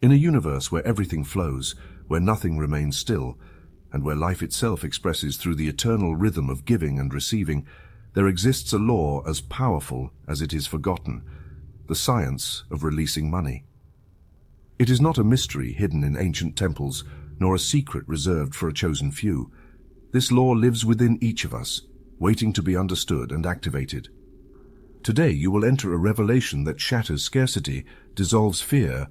In a universe where everything flows, where nothing remains still, and where life itself expresses through the eternal rhythm of giving and receiving, there exists a law as powerful as it is forgotten, the science of releasing money. It is not a mystery hidden in ancient temples, nor a secret reserved for a chosen few. This law lives within each of us, waiting to be understood and activated. Today you will enter a revelation that shatters scarcity, dissolves fear,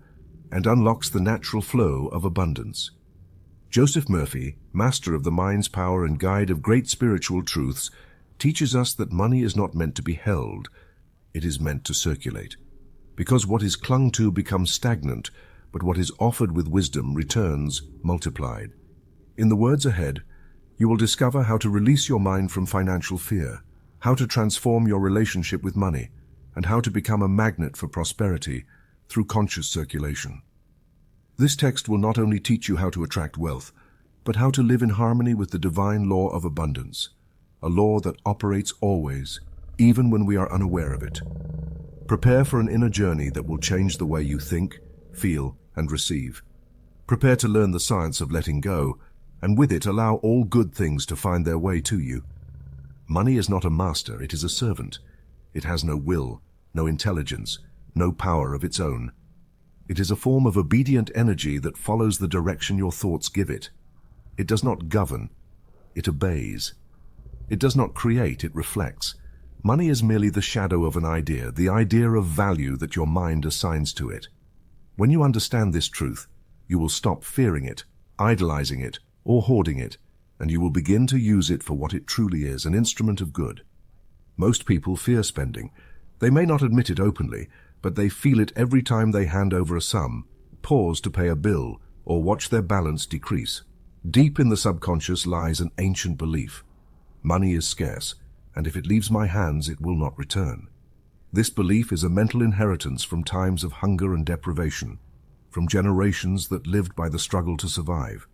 and unlocks the natural flow of abundance. Joseph Murphy, master of the mind's power and guide of great spiritual truths, teaches us that money is not meant to be held, it is meant to circulate. Because what is clung to becomes stagnant, but what is offered with wisdom returns multiplied. In the words ahead, you will discover how to release your mind from financial fear, how to transform your relationship with money, and how to become a magnet for prosperity through conscious circulation. This text will not only teach you how to attract wealth, but how to live in harmony with the divine law of abundance, a law that operates always, even when we are unaware of it. Prepare for an inner journey that will change the way you think, feel, and receive. Prepare to learn the science of letting go, and with it allow all good things to find their way to you. Money is not a master, it is a servant. It has no will, no intelligence, no power of its own. It is a form of obedient energy that follows the direction your thoughts give it. It does not govern, it obeys. It does not create, it reflects. Money is merely the shadow of an idea, the idea of value that your mind assigns to it. When you understand this truth, you will stop fearing it, idolizing it, or hoarding it, and you will begin to use it for what it truly is, an instrument of good. Most people fear spending. They may not admit it openly, but they feel it every time they hand over a sum, pause to pay a bill, or watch their balance decrease. Deep in the subconscious lies an ancient belief. Money is scarce, and if it leaves my hands, it will not return. This belief is a mental inheritance from times of hunger and deprivation, from generations that lived by the struggle to survive.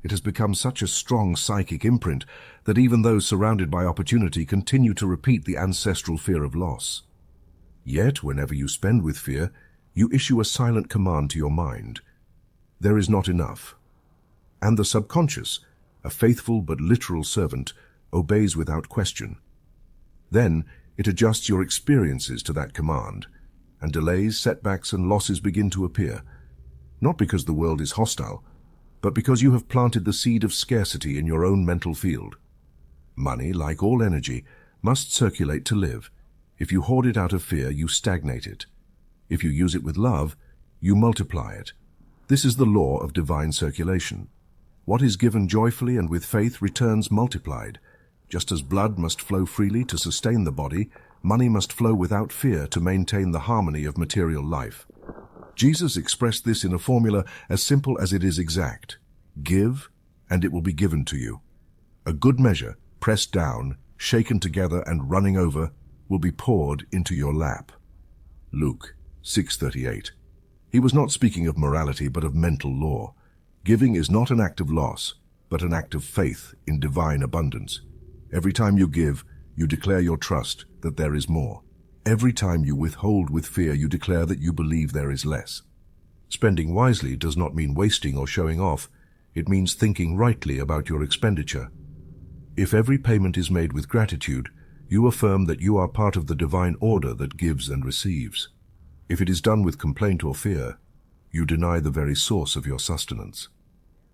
It has become such a strong psychic imprint that even those surrounded by opportunity continue to repeat the ancestral fear of loss. Yet, whenever you spend with fear, you issue a silent command to your mind. There is not enough. And the subconscious, a faithful but literal servant, obeys without question. Then, it adjusts your experiences to that command, and delays, setbacks, and losses begin to appear, not because the world is hostile, but because you have planted the seed of scarcity in your own mental field. Money, like all energy, must circulate to live. If you hoard it out of fear, you stagnate it. If you use it with love, you multiply it. This is the law of divine circulation. What is given joyfully and with faith returns multiplied. Just as blood must flow freely to sustain the body, money must flow without fear to maintain the harmony of material life. Jesus expressed this in a formula as simple as it is exact. Give, and it will be given to you. A good measure, pressed down, shaken together, and running over, will be poured into your lap. Luke 6:38. He was not speaking of morality, but of mental law. Giving is not an act of loss, but an act of faith in divine abundance. Every time you give, you declare your trust that there is more. Every time you withhold with fear, you declare that you believe there is less. Spending wisely does not mean wasting or showing off. It means thinking rightly about your expenditure. If every payment is made with gratitude, you affirm that you are part of the divine order that gives and receives. If it is done with complaint or fear, you deny the very source of your sustenance.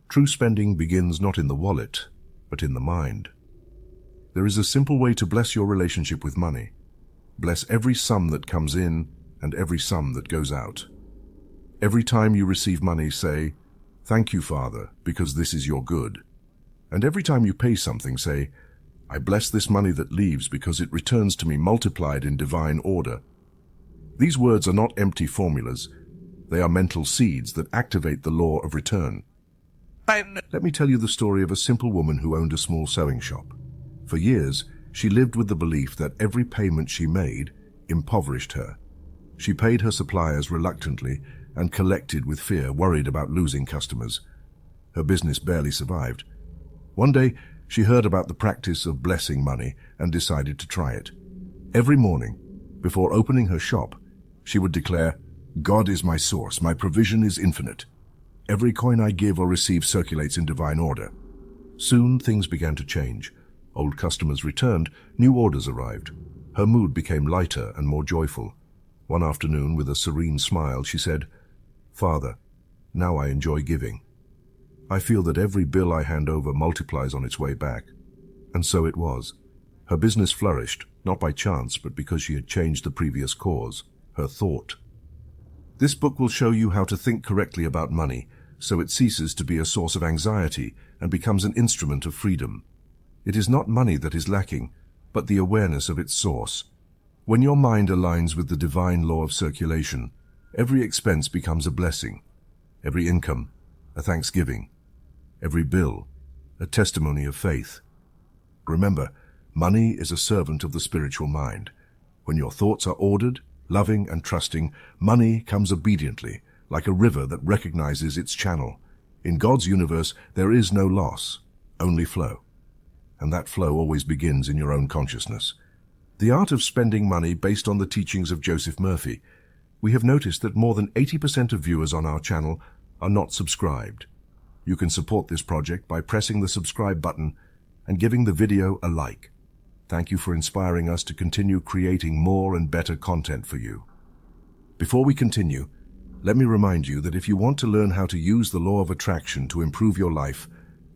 True spending begins not in the wallet, but in the mind. There is a simple way to bless your relationship with money. Bless every sum that comes in and every sum that goes out. Every time you receive money, say, "Thank you, Father, because this is your good." And every time you pay something, say, "I bless this money that leaves because it returns to me multiplied in divine order." These words are not empty formulas. They are mental seeds that activate the law of return. Let me tell you the story of a simple woman who owned a small sewing shop. For years, she lived with the belief that every payment she made impoverished her. She paid her suppliers reluctantly and collected with fear, worried about losing customers. Her business barely survived. One day, she heard about the practice of blessing money and decided to try it. Every morning, before opening her shop, she would declare, God is my source. My provision is infinite. Every coin I give or receive circulates in divine order. Soon things began to change. Old customers returned, new orders arrived. Her mood became lighter and more joyful. One afternoon, with a serene smile, she said, "Father, now I enjoy giving. I feel that every bill I hand over multiplies on its way back." And so it was. Her business flourished, not by chance, but because she had changed the previous cause, her thought. This book will show you how to think correctly about money, so it ceases to be a source of anxiety and becomes an instrument of freedom. It is not money that is lacking, but the awareness of its source. When your mind aligns with the divine law of circulation, every expense becomes a blessing, every income a thanksgiving, every bill a testimony of faith. Remember, money is a servant of the spiritual mind. When your thoughts are ordered, loving and trusting, money comes obediently, like a river that recognizes its channel. In God's universe, there is no loss, only flow. And that flow always begins in your own consciousness. The art of spending money based on the teachings of Joseph Murphy. We have noticed that more than 80% of viewers on our channel are not subscribed. You can support this project by pressing the subscribe button and giving the video a like. Thank you for inspiring us to continue creating more and better content for you. Before we continue, let me remind you that if you want to learn how to use the law of attraction to improve your life,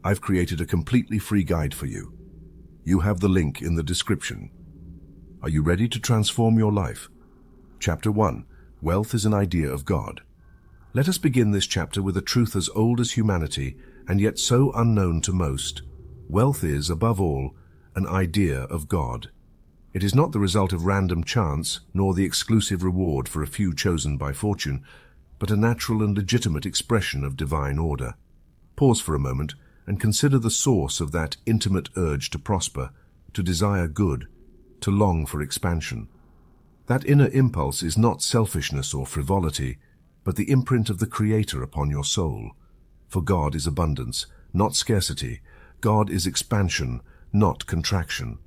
I've created a completely free guide for you. You have the link in the description. Are you ready to transform your life? Chapter 1. Wealth is an idea of God. Let us begin this chapter with a truth as old as humanity and yet so unknown to most. Wealth is, above all, an idea of God. It is not the result of random chance, nor the exclusive reward for a few chosen by fortune, but a natural and legitimate expression of divine order. Pause for a moment and consider the source of that intimate urge to prosper, to desire good, to long for expansion. That inner impulse is not selfishness or frivolity, but the imprint of the Creator upon your soul. For God is abundance, not scarcity. God is expansion, not contraction.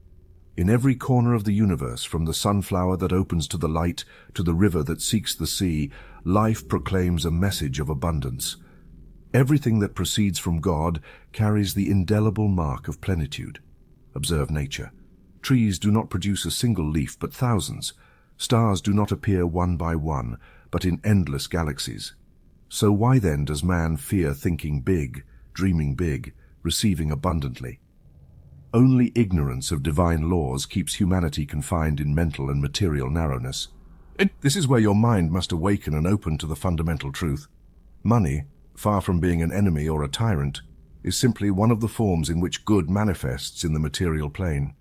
In every corner of the universe, from the sunflower that opens to the light to the river that seeks the sea, life proclaims a message of abundance. Everything that proceeds from God carries the indelible mark of plenitude. Observe nature. Trees do not produce a single leaf, but thousands. Stars do not appear one by one, but in endless galaxies. So why then does man fear thinking big, dreaming big, receiving abundantly? Only ignorance of divine laws keeps humanity confined in mental and material narrowness. This is where your mind must awaken and open to the fundamental truth. Money, far from being an enemy or a tyrant, is simply one of the forms in which good manifests in the material plane.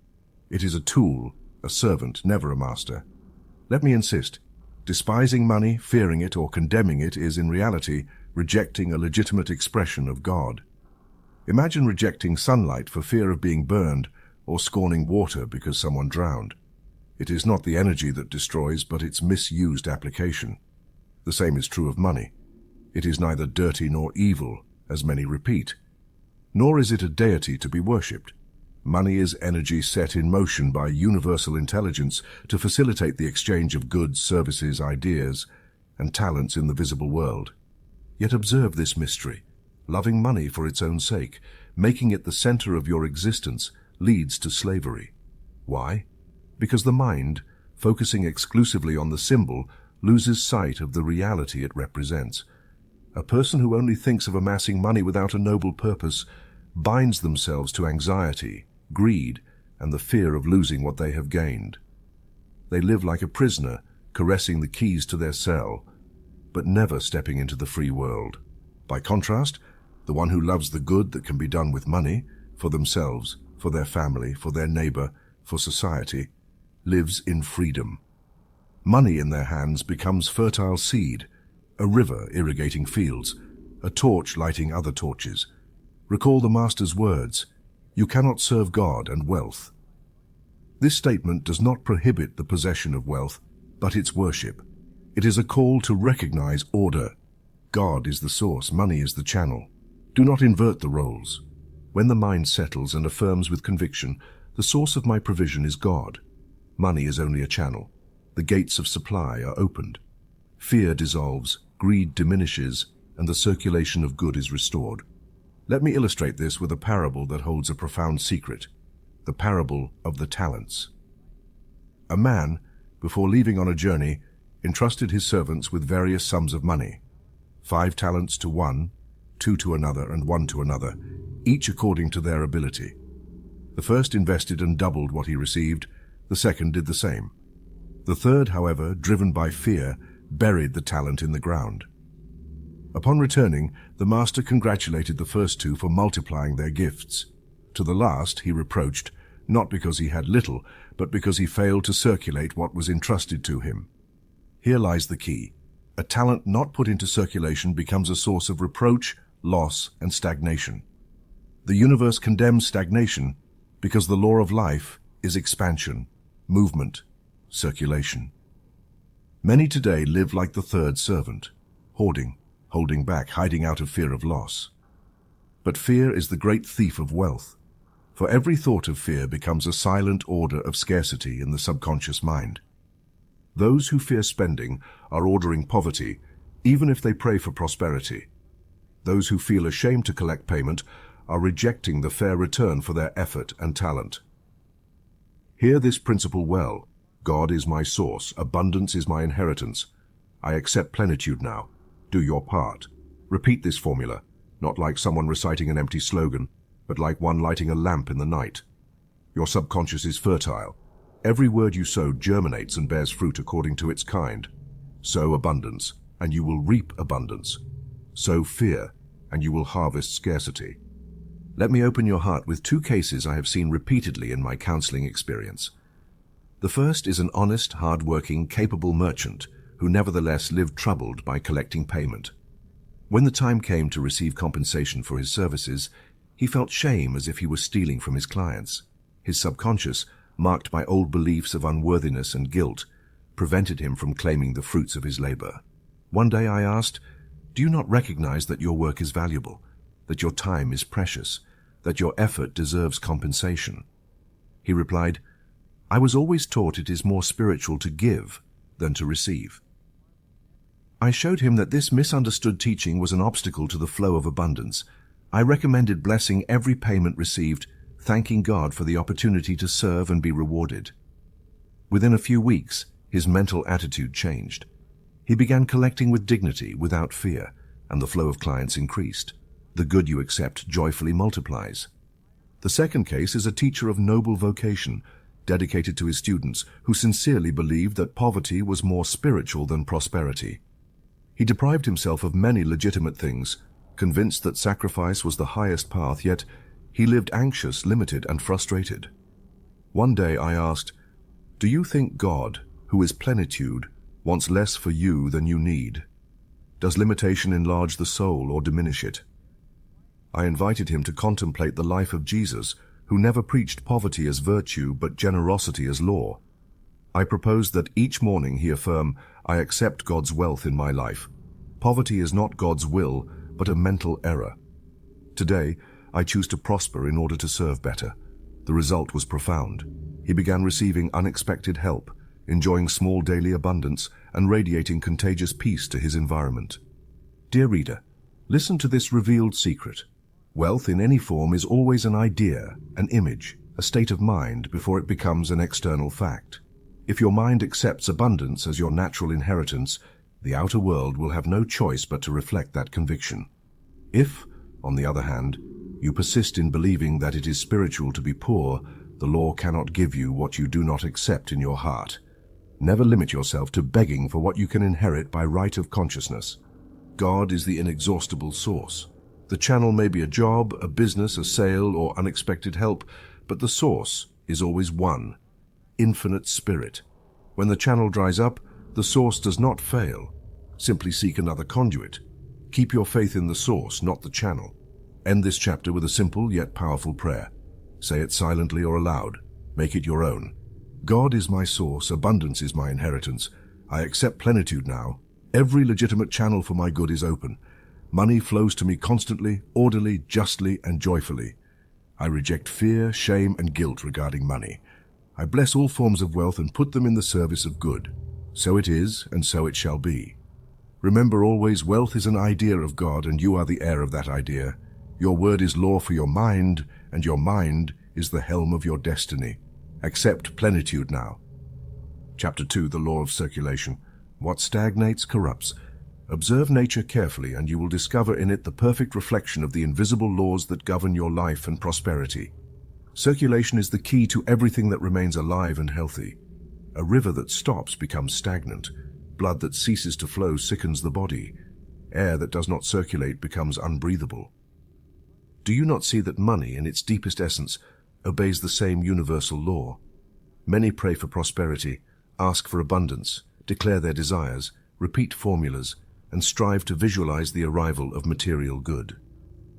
It is a tool, a servant, never a master. Let me insist, despising money, fearing it, or condemning it is in reality rejecting a legitimate expression of God. Imagine rejecting sunlight for fear of being burned, or scorning water because someone drowned. It is not the energy that destroys, but its misused application. The same is true of money. It is neither dirty nor evil, as many repeat. Nor is it a deity to be worshipped. Money is energy set in motion by universal intelligence to facilitate the exchange of goods, services, ideas, and talents in the visible world. Yet observe this mystery. Loving money for its own sake, making it the center of your existence, leads to slavery. Why? Because the mind, focusing exclusively on the symbol, loses sight of the reality it represents. A person who only thinks of amassing money without a noble purpose binds themselves to anxiety, greed, and the fear of losing what they have gained. They live like a prisoner, caressing the keys to their cell, but never stepping into the free world. By contrast, the one who loves the good that can be done with money, for themselves, for their family, for their neighbor, for society, lives in freedom. Money in their hands becomes fertile seed, a river irrigating fields, a torch lighting other torches. Recall the Master's words, "You cannot serve God and wealth." This statement does not prohibit the possession of wealth, but its worship. It is a call to recognize order. God is the source, money is the channel. Do not invert the roles. When the mind settles and affirms with conviction, the source of my provision is God. Money is only a channel. The gates of supply are opened. Fear dissolves, greed diminishes, and the circulation of good is restored. Let me illustrate this with a parable that holds a profound secret, the parable of the talents. A man, before leaving on a journey, entrusted his servants with various sums of money, 5 talents to one, 2 to another, and 1 to another, each according to their ability. The first invested and doubled what he received, the second did the same. The third, however, driven by fear, buried the talent in the ground. Upon returning, the master congratulated the first 2 for multiplying their gifts. To the last he reproached, not because he had little, but because he failed to circulate what was entrusted to him. Here lies the key. A talent not put into circulation becomes a source of reproach, loss, and stagnation. The universe condemns stagnation because the law of life is expansion, movement, circulation. Many today live like the third servant, hoarding, holding back, hiding out of fear of loss. But fear is the great thief of wealth. For every thought of fear becomes a silent order of scarcity in the subconscious mind. Those who fear spending are ordering poverty, even if they pray for prosperity. Those who feel ashamed to collect payment are rejecting the fair return for their effort and talent. Hear this principle well. God is my source, abundance is my inheritance. I accept plenitude now. Do your part. Repeat this formula, not like someone reciting an empty slogan, but like one lighting a lamp in the night. Your subconscious is fertile. Every word you sow germinates and bears fruit according to its kind. Sow abundance, and you will reap abundance. Sow fear, and you will harvest scarcity. Let me open your heart with 2 cases I have seen repeatedly in my counseling experience. The first is an honest, hard-working, capable merchant who nevertheless lived troubled by collecting payment. When the time came to receive compensation for his services, he felt shame as if he was stealing from his clients. His subconscious, marked by old beliefs of unworthiness and guilt, prevented him from claiming the fruits of his labor. One day I asked, "Do you not recognize that your work is valuable, that your time is precious, that your effort deserves compensation?" He replied, "I was always taught it is more spiritual to give than to receive." I showed him that this misunderstood teaching was an obstacle to the flow of abundance. I recommended blessing every payment received, thanking God for the opportunity to serve and be rewarded. Within a few weeks, his mental attitude changed. He began collecting with dignity, without fear, and the flow of clients increased. The good you accept joyfully multiplies. The second case is a teacher of noble vocation, dedicated to his students, who sincerely believed that poverty was more spiritual than prosperity. He deprived himself of many legitimate things, convinced that sacrifice was the highest path, yet he lived anxious, limited, and frustrated. One day I asked, "Do you think God, who is plenitude, wants less for you than you need? Does limitation enlarge the soul or diminish it?" I invited him to contemplate the life of Jesus, who never preached poverty as virtue but generosity as law. I proposed that each morning he affirm, "I accept God's wealth in my life. Poverty is not God's will, but a mental error. Today, I choose to prosper in order to serve better." The result was profound. He began receiving unexpected help, enjoying small daily abundance, and radiating contagious peace to his environment. Dear reader, listen to this revealed secret. Wealth in any form is always an idea, an image, a state of mind before it becomes an external fact. If your mind accepts abundance as your natural inheritance, the outer world will have no choice but to reflect that conviction. If, on the other hand, you persist in believing that it is spiritual to be poor, the law cannot give you what you do not accept in your heart. Never limit yourself to begging for what you can inherit by right of consciousness. God is the inexhaustible source. The channel may be a job, a business, a sale, or unexpected help, but the source is always one, infinite spirit. When the channel dries up, the source does not fail. Simply seek another conduit. Keep your faith in the source, not the channel. End this chapter with a simple yet powerful prayer. Say it silently or aloud. Make it your own. God is my source, abundance is my inheritance. I accept plenitude now. Every legitimate channel for my good is open. Money flows to me constantly, orderly, justly, and joyfully. I reject fear, shame, and guilt regarding money. I bless all forms of wealth and put them in the service of good. So it is, and so it shall be. Remember always, wealth is an idea of God, and you are the heir of that idea. Your word is law for your mind, and your mind is the helm of your destiny. Accept plenitude now. Chapter 2, the law of circulation. What stagnates corrupts. Observe nature carefully, and you will discover in it the perfect reflection of the invisible laws that govern your life and prosperity. Circulation is the key to everything that remains alive and healthy. A river that stops becomes stagnant. Blood that ceases to flow sickens the body. Air that does not circulate becomes unbreathable. Do you not see that money, in its deepest essence, obeys the same universal law? Many pray for prosperity, ask for abundance, declare their desires, repeat formulas, and strive to visualize the arrival of material good.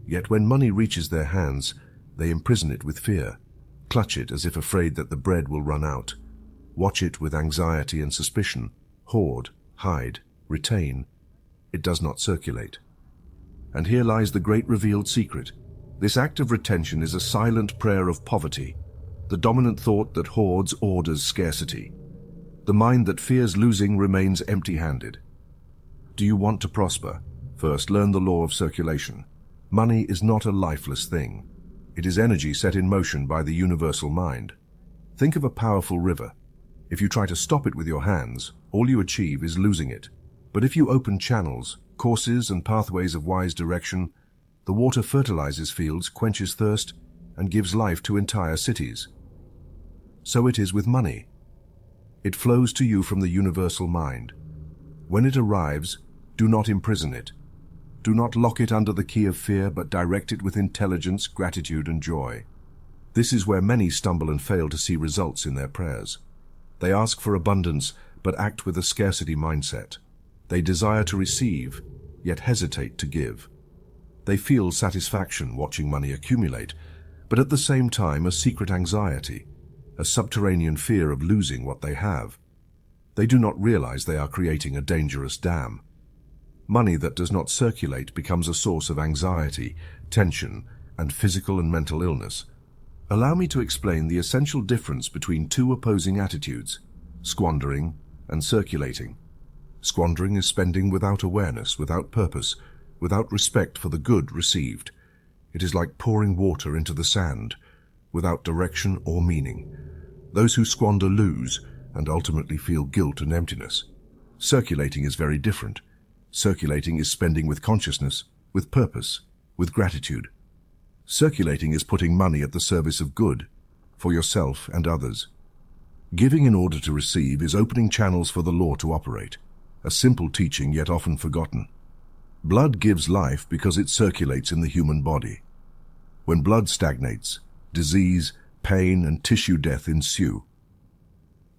Yet when money reaches their hands, they imprison it with fear, clutch it as if afraid that the bread will run out, watch it with anxiety and suspicion, hoard, hide, retain. It does not circulate. And here lies the great revealed secret. This act of retention is a silent prayer of poverty, the dominant thought that hoards orders scarcity. The mind that fears losing remains empty-handed. Do you want to prosper? First, learn the law of circulation. Money is not a lifeless thing. It is energy set in motion by the universal mind. Think of a powerful river. If you try to stop it with your hands, all you achieve is losing it. But if you open channels, courses, and pathways of wise direction, the water fertilizes fields, quenches thirst, and gives life to entire cities. So it is with money. It flows to you from the universal mind. When it arrives, do not imprison it. Do not lock it under the key of fear, but direct it with intelligence, gratitude, and joy. This is where many stumble and fail to see results in their prayers. They ask for abundance, but act with a scarcity mindset. They desire to receive, yet hesitate to give. They feel satisfaction watching money accumulate, but at the same time a secret anxiety, a subterranean fear of losing what they have. They do not realize they are creating a dangerous dam. Money that does not circulate becomes a source of anxiety, tension, and physical and mental illness. Allow me to explain the essential difference between two opposing attitudes, squandering and circulating. Squandering is spending without awareness, without purpose, without respect for the good received. It is like pouring water into the sand, without direction or meaning. Those who squander lose, and ultimately feel guilt and emptiness. Circulating is very different. Circulating is spending with consciousness, with purpose, with gratitude. Circulating is putting money at the service of good, for yourself and others. Giving in order to receive is opening channels for the law to operate, a simple teaching yet often forgotten. Blood gives life because it circulates in the human body. When blood stagnates, disease, pain, and tissue death ensue.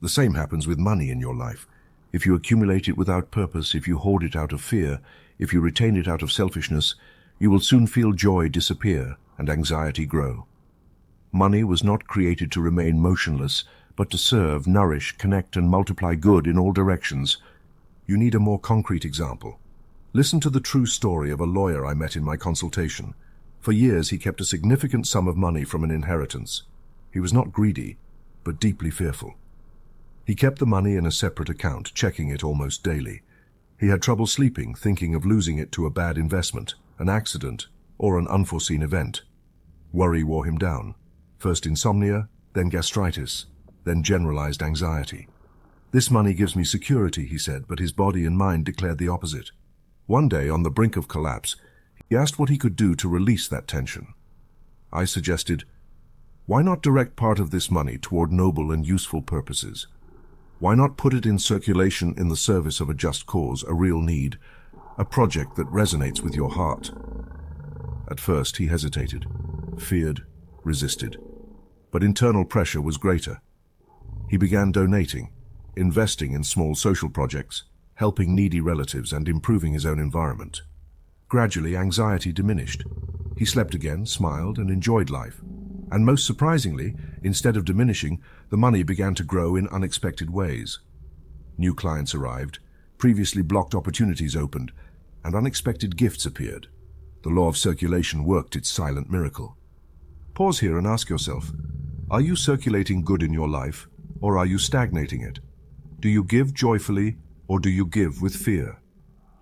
The same happens with money in your life. If you accumulate it without purpose, if you hoard it out of fear, if you retain it out of selfishness, you will soon feel joy disappear and anxiety grow. Money was not created to remain motionless, but to serve, nourish, connect, and multiply good in all directions. You need a more concrete example. Listen to the true story of a lawyer I met in my consultation. For years he kept a significant sum of money from an inheritance. He was not greedy, but deeply fearful. He kept the money in a separate account, checking it almost daily. He had trouble sleeping, thinking of losing it to a bad investment, an accident, or an unforeseen event. Worry wore him down. First insomnia, then gastritis, then generalized anxiety. This money gives me security, he said, but his body and mind declared the opposite. One day, on the brink of collapse, he asked what he could do to release that tension. I suggested, why not direct part of this money toward noble and useful purposes? Why not put it in circulation in the service of a just cause, a real need, a project that resonates with your heart? At first he hesitated, feared, resisted. But internal pressure was greater. He began donating, investing in small social projects, helping needy relatives, and improving his own environment. Gradually, anxiety diminished. He slept again, smiled, and enjoyed life. And most surprisingly, instead of diminishing, the money began to grow in unexpected ways. New clients arrived, previously blocked opportunities opened, and unexpected gifts appeared. The law of circulation worked its silent miracle. Pause here and ask yourself, are you circulating good in your life, or are you stagnating it? Do you give joyfully, or do you give with fear?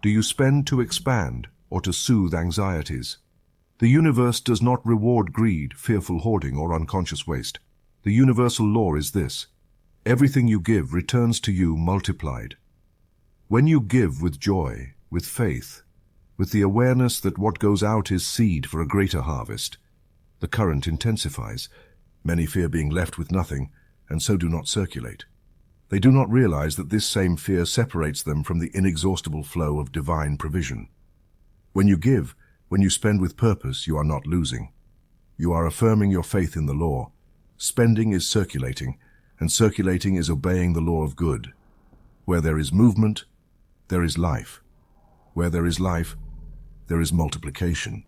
Do you spend to expand or to soothe anxieties? The universe does not reward greed, fearful hoarding, or unconscious waste. The universal law is this: everything you give returns to you multiplied. When you give with joy, with faith, with the awareness that what goes out is seed for a greater harvest, the current intensifies. Many fear being left with nothing, and so do not circulate. They do not realize that this same fear separates them from the inexhaustible flow of divine provision. When you give, when you spend with purpose, you are not losing. You are affirming your faith in the law. Spending is circulating, and circulating is obeying the law of good. Where there is movement, there is life. Where there is life, there is multiplication.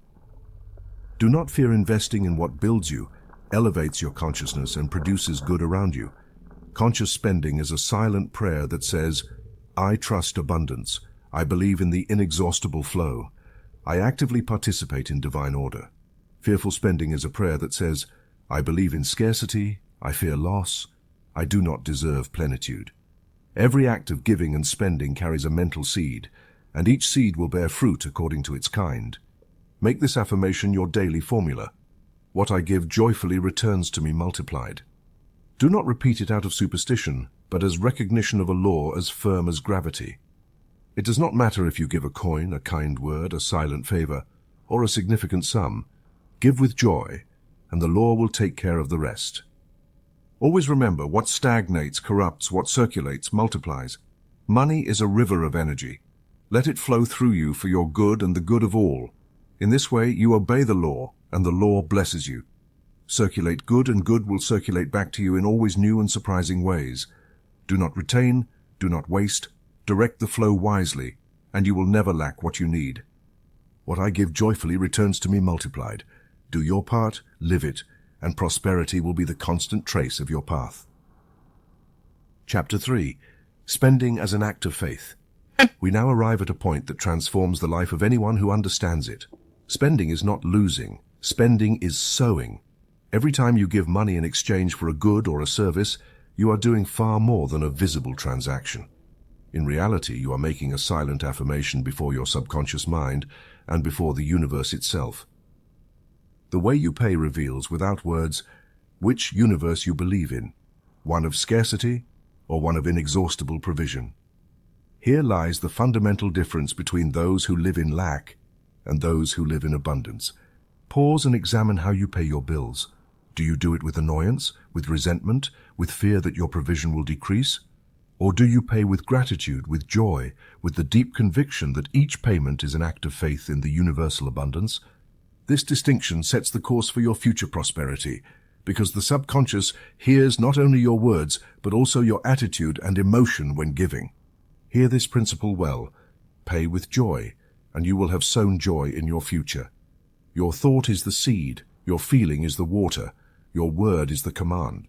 Do not fear investing in what builds you, elevates your consciousness, and produces good around you. Conscious spending is a silent prayer that says, I trust abundance. I believe in the inexhaustible flow. I actively participate in divine order. Fearful spending is a prayer that says, I believe in scarcity. I fear loss. I do not deserve plenitude. Every act of giving and spending carries a mental seed, and each seed will bear fruit according to its kind. Make this affirmation your daily formula. What I give joyfully returns to me multiplied. Do not repeat it out of superstition, but as recognition of a law as firm as gravity. It does not matter if you give a coin, a kind word, a silent favor, or a significant sum. Give with joy, and the law will take care of the rest. Always remember, what stagnates, corrupts, what circulates, multiplies. Money is a river of energy. Let it flow through you for your good and the good of all. In this way, you obey the law, and the law blesses you. Circulate good, and good will circulate back to you in always new and surprising ways. Do not retain, do not waste, direct the flow wisely, and you will never lack what you need. What I give joyfully returns to me multiplied. Do your part, live it, and prosperity will be the constant trace of your path. Chapter 3. Spending as an act of faith. We now arrive at a point that transforms the life of anyone who understands it. Spending is not losing. Spending is sowing. Every time you give money in exchange for a good or a service, you are doing far more than a visible transaction. In reality, you are making a silent affirmation before your subconscious mind and before the universe itself. The way you pay reveals, without words, which universe you believe in, one of scarcity or one of inexhaustible provision. Here lies the fundamental difference between those who live in lack and those who live in abundance. Pause and examine how you pay your bills. Do you do it with annoyance, with resentment, with fear that your provision will decrease? Or do you pay with gratitude, with joy, with the deep conviction that each payment is an act of faith in the universal abundance? This distinction sets the course for your future prosperity, because the subconscious hears not only your words, but also your attitude and emotion when giving. Hear this principle well. Pay with joy, and you will have sown joy in your future. Your thought is the seed, your feeling is the water, your word is the command.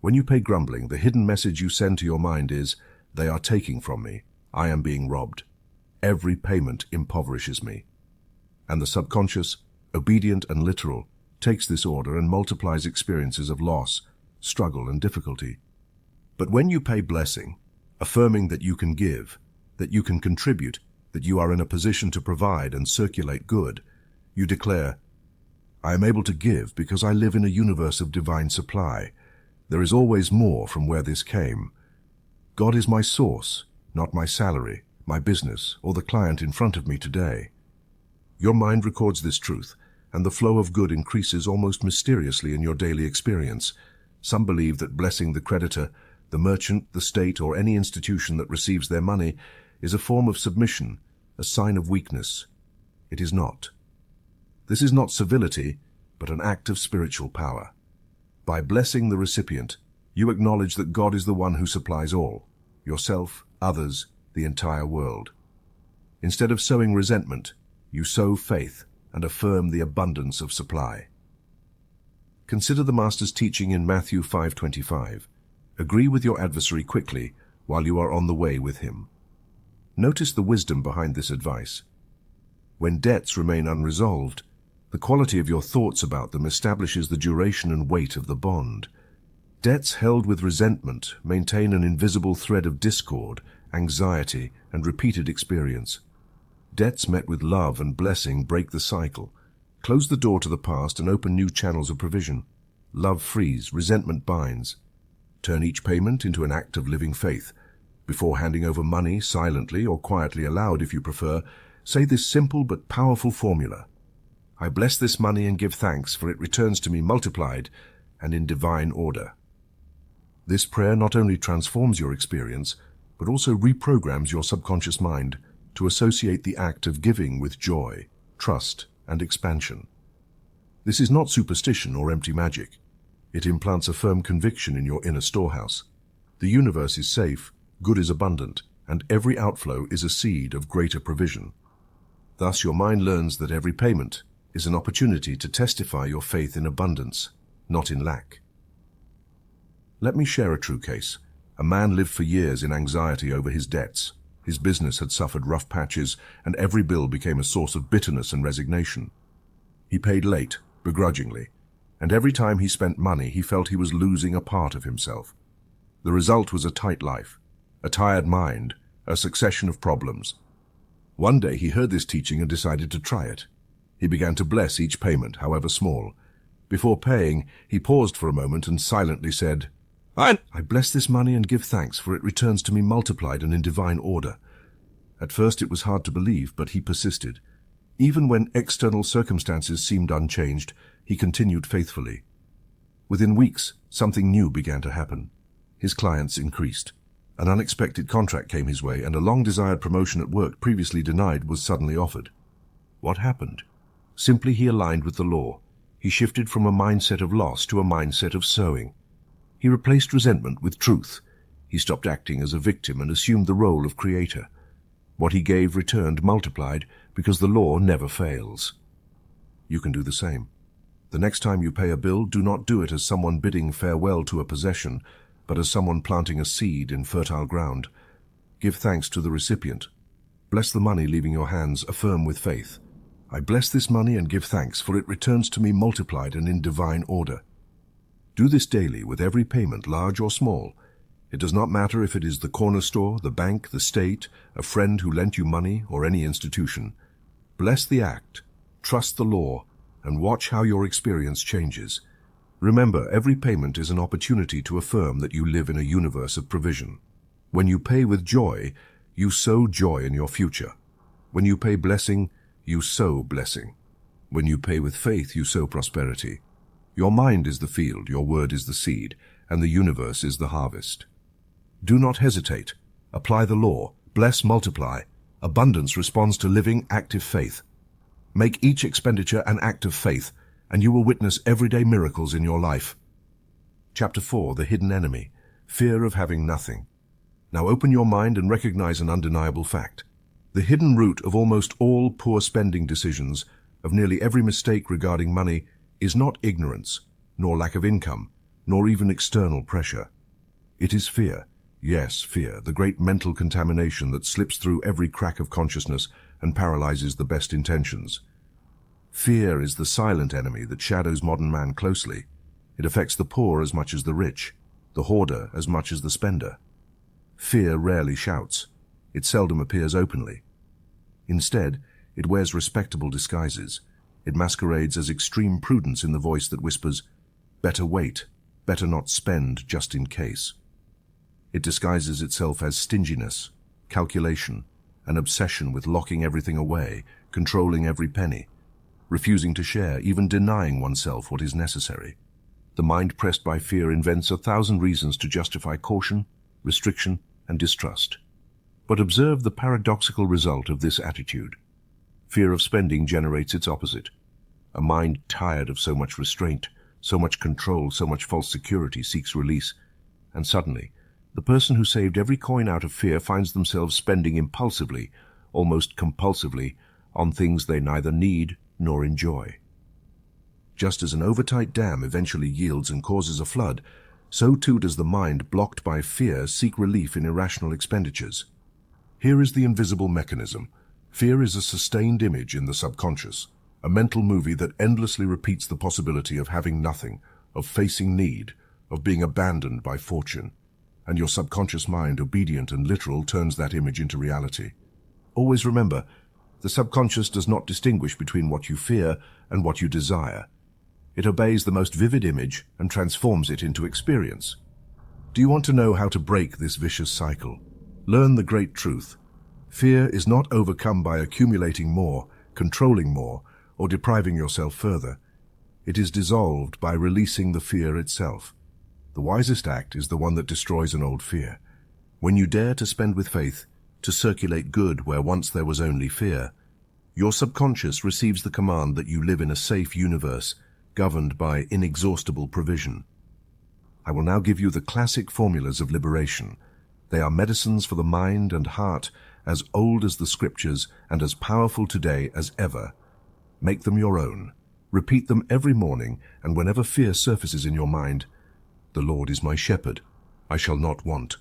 When you pay grumbling, the hidden message you send to your mind is, they are taking from me, I am being robbed. Every payment impoverishes me. And the subconscious, obedient and literal, takes this order and multiplies experiences of loss, struggle and difficulty. But when you pay blessing, affirming that you can give, that you can contribute, that you are in a position to provide and circulate good, you declare, I am able to give because I live in a universe of divine supply. There is always more from where this came. God is my source, not my salary, my business, or the client in front of me today. Your mind records this truth, and the flow of good increases almost mysteriously in your daily experience. Some believe that blessing the creditor, the merchant, the state, or any institution that receives their money is a form of submission, a sign of weakness. It is not. This is not civility, but an act of spiritual power. By blessing the recipient, you acknowledge that God is the one who supplies all, yourself, others, the entire world. Instead of sowing resentment, you sow faith and affirm the abundance of supply. Consider the Master's teaching in Matthew 5:25. Agree with your adversary quickly while you are on the way with him. Notice the wisdom behind this advice. When debts remain unresolved, the quality of your thoughts about them establishes the duration and weight of the bond. Debts held with resentment maintain an invisible thread of discord anxiety, and repeated experience. Debts met with love and blessing break the cycle. Close the door to the past and open new channels of provision. Love frees, resentment binds. Turn each payment into an act of living faith. Before handing over money, silently or quietly aloud if you prefer, say this simple but powerful formula. I bless this money and give thanks, for it returns to me multiplied and in divine order. This prayer not only transforms your experience, but also reprograms your subconscious mind to associate the act of giving with joy, trust, and expansion. This is not superstition or empty magic. It implants a firm conviction in your inner storehouse. The universe is safe, good is abundant, and every outflow is a seed of greater provision. Thus your mind learns that every payment is an opportunity to testify your faith in abundance, not in lack. Let me share a true case. A man lived for years in anxiety over his debts. His business had suffered rough patches, and every bill became a source of bitterness and resignation. He paid late, begrudgingly, and every time he spent money he felt he was losing a part of himself. The result was a tight life, a tired mind, a succession of problems. One day he heard this teaching and decided to try it. He began to bless each payment, however small. Before paying, he paused for a moment and silently said, I bless this money and give thanks, for it returns to me multiplied and in divine order. At first it was hard to believe, but he persisted. Even when external circumstances seemed unchanged, he continued faithfully. Within weeks, something new began to happen. His clients increased. An unexpected contract came his way, and a long-desired promotion at work previously denied was suddenly offered. What happened? Simply he aligned with the law. He shifted from a mindset of loss to a mindset of sowing. He replaced resentment with truth. He stopped acting as a victim and assumed the role of creator. What he gave returned multiplied, because the law never fails. You can do the same. The next time you pay a bill, do not do it as someone bidding farewell to a possession, but as someone planting a seed in fertile ground. Give thanks to the recipient. Bless the money leaving your hands, affirm with faith. I bless this money and give thanks, for it returns to me multiplied and in divine order. Do this daily with every payment, large or small. It does not matter if it is the corner store, the bank, the state, a friend who lent you money, or any institution. Bless the act, trust the law, and watch how your experience changes. Remember, every payment is an opportunity to affirm that you live in a universe of provision. When you pay with joy, you sow joy in your future. When you pay blessing, you sow blessing. When you pay with faith, you sow prosperity. Your mind is the field, your word is the seed, and the universe is the harvest. Do not hesitate. Apply the law. Bless, multiply. Abundance responds to living, active faith. Make each expenditure an act of faith, and you will witness everyday miracles in your life. Chapter 4, The Hidden Enemy. Fear of having nothing. Now open your mind and recognize an undeniable fact. The hidden root of almost all poor spending decisions, of nearly every mistake regarding money, is not ignorance, nor lack of income, nor even external pressure. It is fear. Yes, fear, the great mental contamination that slips through every crack of consciousness and paralyzes the best intentions. Fear is the silent enemy that shadows modern man closely. It affects the poor as much as the rich, the hoarder as much as the spender. Fear rarely shouts. It seldom appears openly. Instead, it wears respectable disguises. It masquerades as extreme prudence in the voice that whispers, better wait, better not spend just in case. It disguises itself as stinginess, calculation, an obsession with locking everything away, controlling every penny, refusing to share, even denying oneself what is necessary. The mind pressed by fear invents 1,000 reasons to justify caution, restriction, and distrust. But observe the paradoxical result of this attitude. Fear of spending generates its opposite. A mind tired of so much restraint, so much control, so much false security seeks release, and suddenly, the person who saved every coin out of fear finds themselves spending impulsively, almost compulsively, on things they neither need nor enjoy. Just as an overtight dam eventually yields and causes a flood, so too does the mind blocked by fear seek relief in irrational expenditures. Here is the invisible mechanism. Fear is a sustained image in the subconscious, a mental movie that endlessly repeats the possibility of having nothing, of facing need, of being abandoned by fortune. and your subconscious mind, obedient and literal, turns that image into reality. Always remember, the subconscious does not distinguish between what you fear and what you desire. It obeys the most vivid image and transforms it into experience. Do you want to know how to break this vicious cycle? Learn the great truth. Fear is not overcome by accumulating more, controlling more, or depriving yourself further. It is dissolved by releasing the fear itself. The wisest act is the one that destroys an old fear. When you dare to spend with faith, to circulate good where once there was only fear, your subconscious receives the command that you live in a safe universe, governed by inexhaustible provision. I will now give you the classic formulas of liberation. They are medicines for the mind and heart, as old as the scriptures and as powerful today as ever. Make them your own. Repeat them every morning, and whenever fear surfaces in your mind, "The Lord is my shepherd, I shall not want.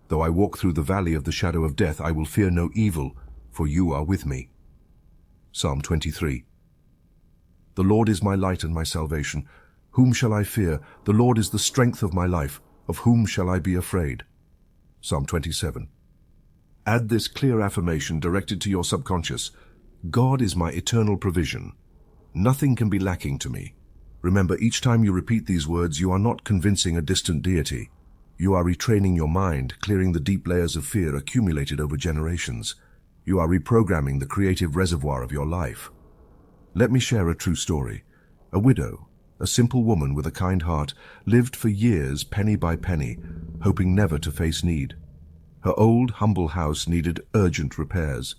Though I walk through the valley of the shadow of death, I will fear no evil, for you are with me." Psalm 23. The Lord is my light and my salvation. Whom shall I fear? The Lord is the strength of my life. Of whom shall I be afraid? Psalm 27. Add this clear affirmation directed to your subconscious. God is my eternal provision. Nothing can be lacking to me. Remember, each time you repeat these words, you are not convincing a distant deity. You are retraining your mind, clearing the deep layers of fear accumulated over generations. You are reprogramming the creative reservoir of your life. Let me share a true story. A widow, a simple woman with a kind heart, lived for years penny by penny, hoping never to face need. Her old, humble house needed urgent repairs.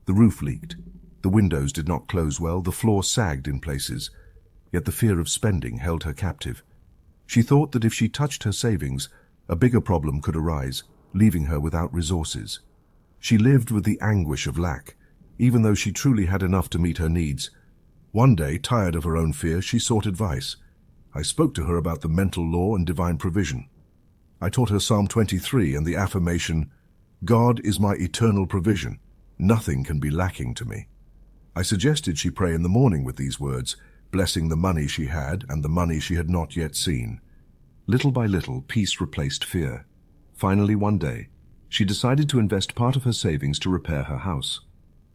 The roof leaked. The windows did not close well. The floor sagged in places. Yet the fear of spending held her captive. She thought that if she touched her savings, a bigger problem could arise, leaving her without resources. She lived with the anguish of lack, even though she truly had enough to meet her needs. One day, tired of her own fear, she sought advice. I spoke to her about the mental law and divine provision. I taught her Psalm 23 and the affirmation, "God is my eternal provision. Nothing can be lacking to me." I suggested she pray in the morning with these words, blessing the money she had and the money she had not yet seen. Little by little, peace replaced fear. Finally, one day, she decided to invest part of her savings to repair her house.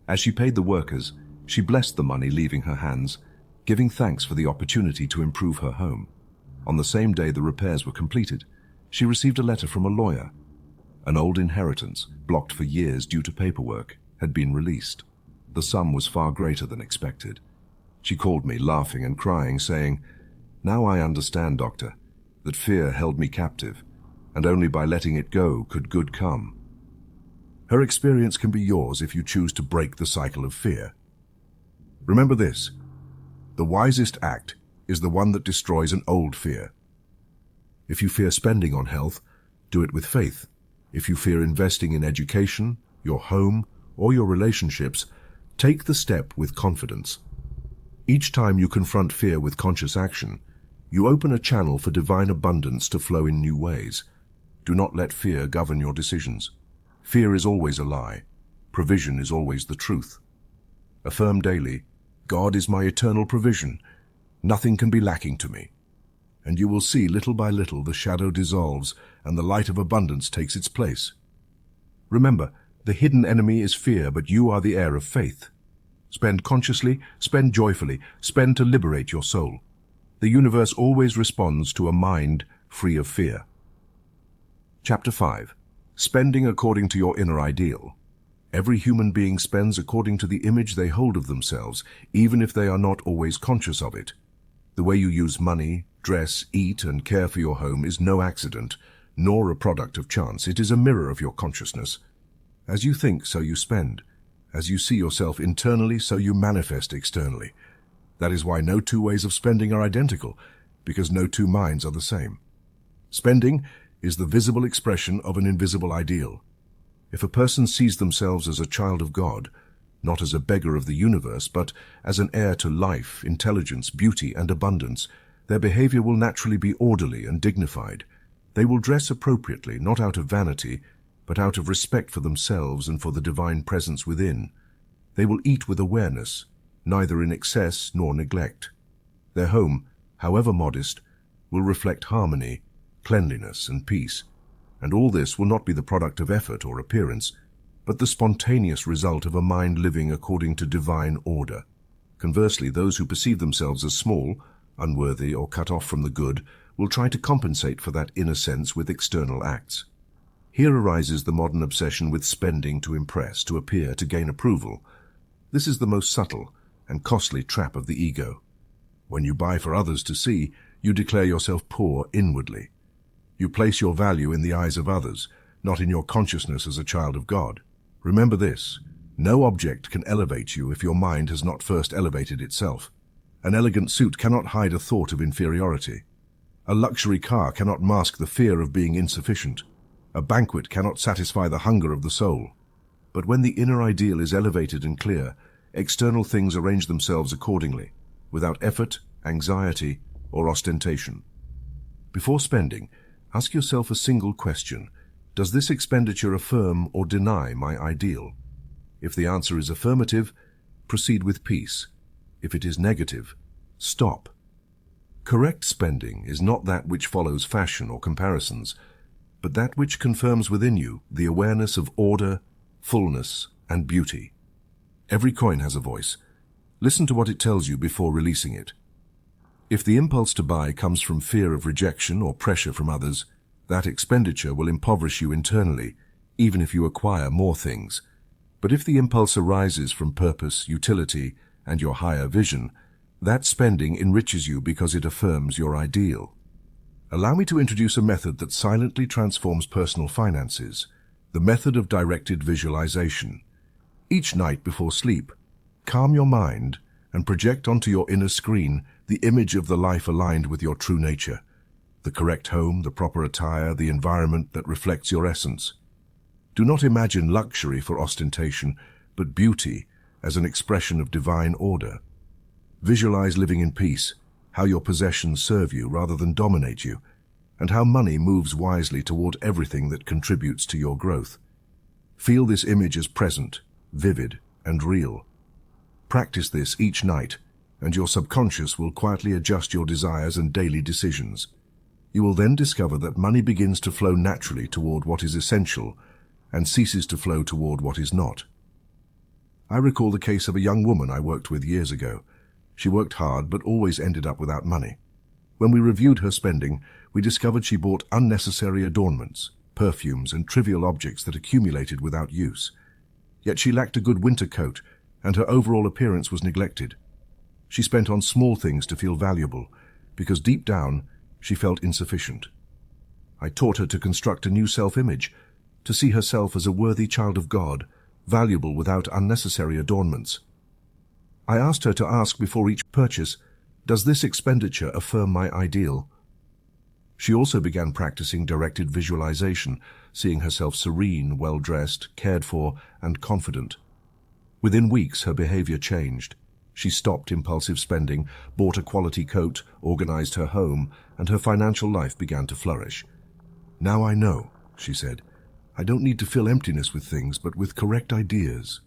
As she paid the workers, she blessed the money leaving her hands, giving thanks for the opportunity to improve her home. On the same day the repairs were completed, she received a letter from a lawyer. An old inheritance, blocked for years due to paperwork, had been released. The sum was far greater than expected. She called me, laughing and crying, saying, "Now I understand, Doctor, that fear held me captive, and only by letting it go could good come." Her experience can be yours if you choose to break the cycle of fear. Remember this: the wisest act is the one that destroys an old fear. If you fear spending on health, do it with faith. If you fear investing in education, your home, or your relationships, take the step with confidence. Each time you confront fear with conscious action, you open a channel for divine abundance to flow in new ways. Do not let fear govern your decisions. Fear is always a lie. Provision is always the truth. Affirm daily, "God is my eternal provision. Nothing can be lacking to me." And you will see little by little the shadow dissolves and the light of abundance takes its place. Remember, the hidden enemy is fear, but you are the heir of faith. Spend consciously, spend joyfully, spend to liberate your soul. The universe always responds to a mind free of fear. Chapter 5. Spending according to your inner ideal. Every human being spends according to the image they hold of themselves, even if they are not always conscious of it. The way you use money, dress, eat, and care for your home is no accident, nor a product of chance. It is a mirror of your consciousness. As you think, so you spend. As you see yourself internally, so you manifest externally. That is why no two ways of spending are identical, because no two minds are the same. Spending is the visible expression of an invisible ideal. If a person sees themselves as a child of God, not as a beggar of the universe, but as an heir to life, intelligence, beauty, and abundance, their behavior will naturally be orderly and dignified. They will dress appropriately, not out of vanity, but out of respect for themselves and for the divine presence within. They will eat with awareness, neither in excess nor neglect. Their home, however modest, will reflect harmony, cleanliness, and peace, And all this will not be the product of effort or appearance, but the spontaneous result of a mind living according to divine order. Conversely, those who perceive themselves as small, unworthy, or cut off from the good will try to compensate for that inner sense with external acts. Here arises the modern obsession with spending to impress, to appear, to gain approval. This is the most subtle and costly trap of the ego. When you buy for others to see, you declare yourself poor inwardly. You place your value in the eyes of others, not in your consciousness as a child of God. Remember this: no object can elevate you if your mind has not first elevated itself. An elegant suit cannot hide a thought of inferiority. A luxury car cannot mask the fear of being insufficient. A banquet cannot satisfy the hunger of the soul. But when the inner ideal is elevated and clear, external things arrange themselves accordingly, without effort, anxiety, or ostentation. Before spending, ask yourself a single question: does this expenditure affirm or deny my ideal? If the answer is affirmative, proceed with peace. If it is negative, stop. Correct spending is not that which follows fashion or comparisons, but that which confirms within you the awareness of order, fullness, and beauty. Every coin has a voice. Listen to what it tells you before releasing it. If the impulse to buy comes from fear of rejection or pressure from others, that expenditure will impoverish you internally, even if you acquire more things. But if the impulse arises from purpose, utility, and your higher vision, that spending enriches you because it affirms your ideal. Allow me to introduce a method that silently transforms personal finances, the method of directed visualization. Each night before sleep, calm your mind and project onto your inner screen the image of the life aligned with your true nature, the correct home, the proper attire, the environment that reflects your essence. Do not imagine luxury for ostentation, but beauty as an expression of divine order. Visualize living in peace, how your possessions serve you rather than dominate you, and how money moves wisely toward everything that contributes to your growth. Feel this image as present, vivid, and real. Practice this each night, and your subconscious will quietly adjust your desires and daily decisions. You will then discover that money begins to flow naturally toward what is essential and ceases to flow toward what is not. I recall the case of a young woman I worked with years ago. She worked hard but always ended up without money. When we reviewed her spending, we discovered she bought unnecessary adornments, perfumes, and trivial objects that accumulated without use. Yet she lacked a good winter coat, and her overall appearance was neglected. She spent on small things to feel valuable, because deep down, she felt insufficient. I taught her to construct a new self-image, to see herself as a worthy child of God, valuable without unnecessary adornments. I asked her to ask before each purchase, does this expenditure affirm my ideal? She also began practicing directed visualization, seeing herself serene, well-dressed, cared for, and confident. Within weeks, her behavior changed. She stopped impulsive spending, bought a quality coat, organized her home, and her financial life began to flourish. "Now I know," she said. "I don't need to fill emptiness with things, but with correct ideas."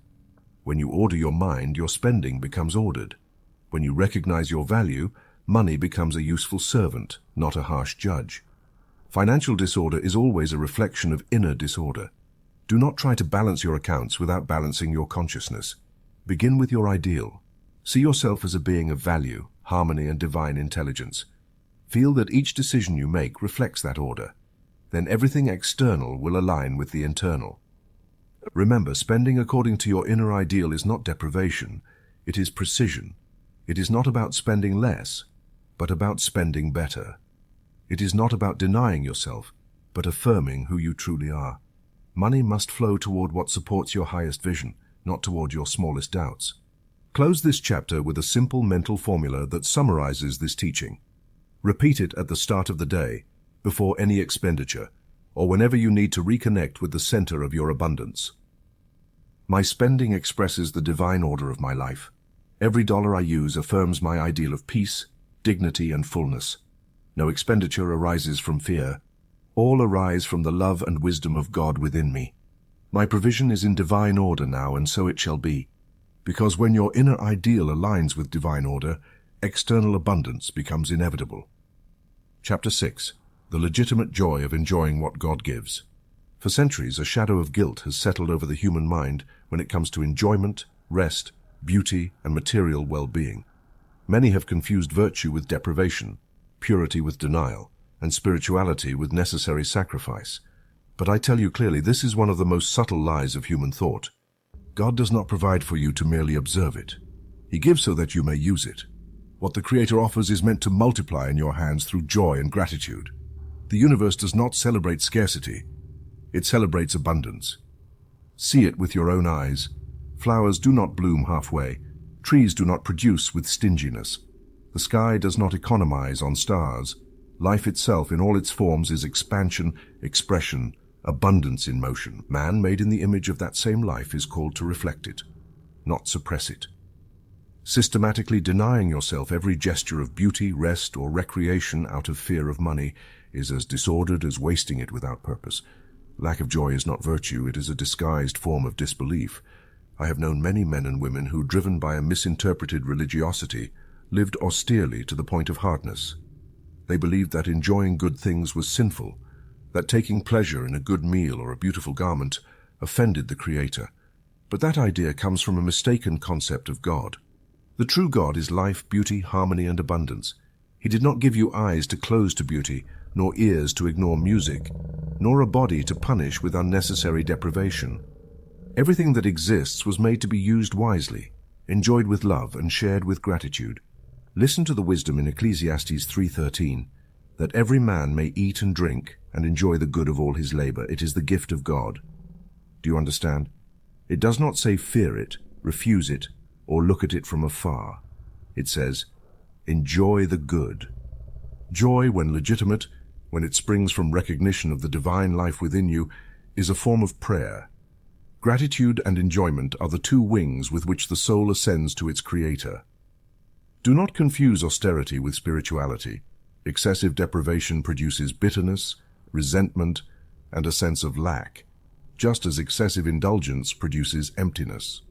When you order your mind, your spending becomes ordered. When you recognize your value, money becomes a useful servant, not a harsh judge. Financial disorder is always a reflection of inner disorder. Do not try to balance your accounts without balancing your consciousness. Begin with your ideal. See yourself as a being of value, harmony, and divine intelligence. Feel that each decision you make reflects that order. Then everything external will align with the internal. Remember, spending according to your inner ideal is not deprivation, it is precision. It is not about spending less, but about spending better. It is not about denying yourself, but affirming who you truly are. Money must flow toward what supports your highest vision, not toward your smallest doubts. Close this chapter with a simple mental formula that summarizes this teaching. Repeat it at the start of the day, before any expenditure, or whenever you need to reconnect with the center of your abundance. My spending expresses the divine order of my life. Every dollar I use affirms my ideal of peace, dignity, and fullness. No expenditure arises from fear. All arise from the love and wisdom of God within me. My provision is in divine order now, and so it shall be. Because when your inner ideal aligns with divine order, external abundance becomes inevitable. Chapter 6. the legitimate joy of enjoying what God gives. For centuries, a shadow of guilt has settled over the human mind when it comes to enjoyment, rest, beauty, and material well-being. Many have confused virtue with deprivation, purity with denial, and spirituality with necessary sacrifice. But I tell you clearly, this is one of the most subtle lies of human thought. God does not provide for you to merely observe it. He gives so that you may use it. What the Creator offers is meant to multiply in your hands through joy and gratitude. The universe does not celebrate scarcity. It celebrates abundance. See it with your own eyes. Flowers do not bloom halfway. Trees do not produce with stinginess. The sky does not economize on stars. Life itself in all its forms is expansion, expression, abundance in motion. Man, made in the image of that same life, is called to reflect it, not suppress it. Systematically denying yourself every gesture of beauty, rest, or recreation out of fear of money is as disordered as wasting it without purpose. Lack of joy is not virtue, it is a disguised form of disbelief. I have known many men and women who, driven by a misinterpreted religiosity, lived austerely to the point of hardness. They believed that enjoying good things was sinful, that taking pleasure in a good meal or a beautiful garment offended the Creator. But that idea comes from a mistaken concept of God. The true God is life, beauty, harmony, and abundance. He did not give you eyes to close to beauty, nor ears to ignore music, nor a body to punish with unnecessary deprivation. Everything that exists was made to be used wisely, enjoyed with love, and shared with gratitude. Listen to the wisdom in Ecclesiastes 3:13, that every man may eat and drink and enjoy the good of all his labor. It is the gift of God. Do you understand? It does not say fear it, refuse it, or look at it from afar. It says, enjoy the good. Joy, when legitimate, when it springs from recognition of the divine life within you, is a form of prayer. Gratitude and enjoyment are the two wings with which the soul ascends to its Creator. Do not confuse austerity with spirituality. Excessive deprivation produces bitterness, resentment, and a sense of lack, just as excessive indulgence produces emptiness.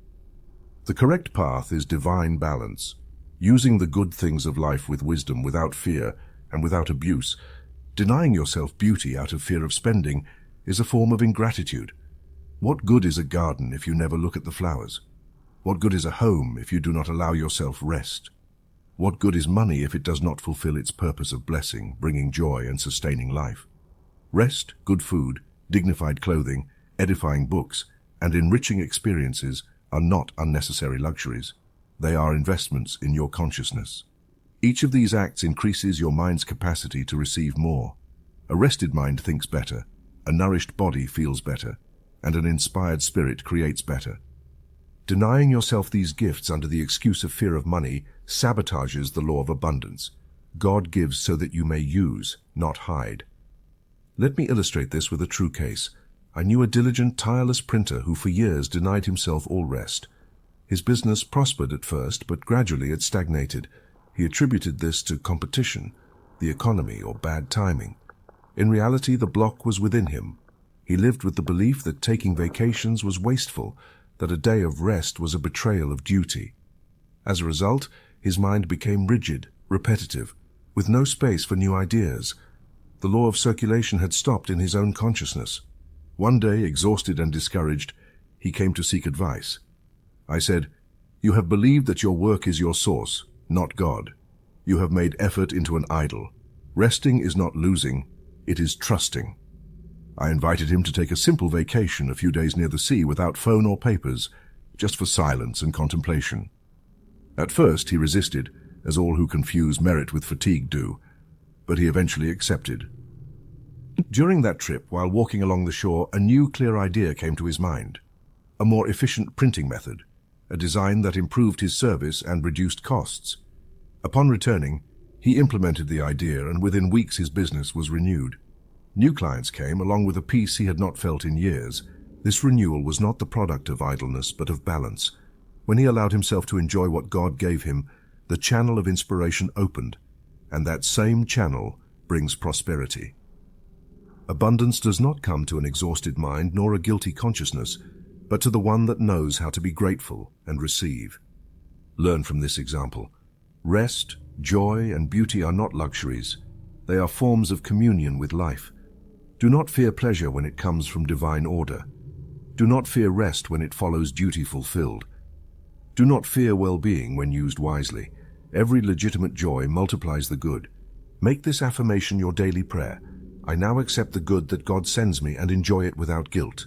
The correct path is divine balance, using the good things of life with wisdom, without fear, and without abuse. Denying yourself beauty out of fear of spending is a form of ingratitude. What good is a garden if you never look at the flowers? What good is a home if you do not allow yourself rest? What good is money if it does not fulfill its purpose of blessing, bringing joy and sustaining life? Rest, good food, dignified clothing, edifying books, and enriching experiences are not unnecessary luxuries. They are investments in your consciousness. Each of these acts increases your mind's capacity to receive more. A rested mind thinks better, a nourished body feels better, and an inspired spirit creates better. Denying yourself these gifts under the excuse of fear of money sabotages the law of abundance. God gives so that you may use, not hide. Let me illustrate this with a true case. I knew a diligent, tireless printer who for years denied himself all rest. His business prospered at first, but gradually it stagnated. He attributed this to competition, the economy, or bad timing. In reality, the block was within him. He lived with the belief that taking vacations was wasteful, that a day of rest was a betrayal of duty. As a result, his mind became rigid, repetitive, with no space for new ideas. The law of circulation had stopped in his own consciousness. One day, exhausted and discouraged, he came to seek advice. I said, "You have believed that your work is your source, not God. You have made effort into an idol. Resting is not losing, it is trusting." I invited him to take a simple vacation a few days near the sea without phone or papers, just for silence and contemplation. At first he resisted, as all who confuse merit with fatigue do, but he eventually accepted. During that trip, while walking along the shore, a new clear idea came to his mind. A more efficient printing method, a design that improved his service and reduced costs. Upon returning, he implemented the idea, and within weeks his business was renewed. New clients came, along with a peace he had not felt in years. This renewal was not the product of idleness, but of balance. When he allowed himself to enjoy what God gave him, the channel of inspiration opened, and that same channel brings prosperity. Abundance does not come to an exhausted mind nor a guilty consciousness, but to the one that knows how to be grateful and receive. Learn from this example. Rest, joy, and beauty are not luxuries. They are forms of communion with life. Do not fear pleasure when it comes from divine order. Do not fear rest when it follows duty fulfilled. Do not fear well-being when used wisely. Every legitimate joy multiplies the good. Make this affirmation your daily prayer. I now accept the good that God sends me and enjoy it without guilt.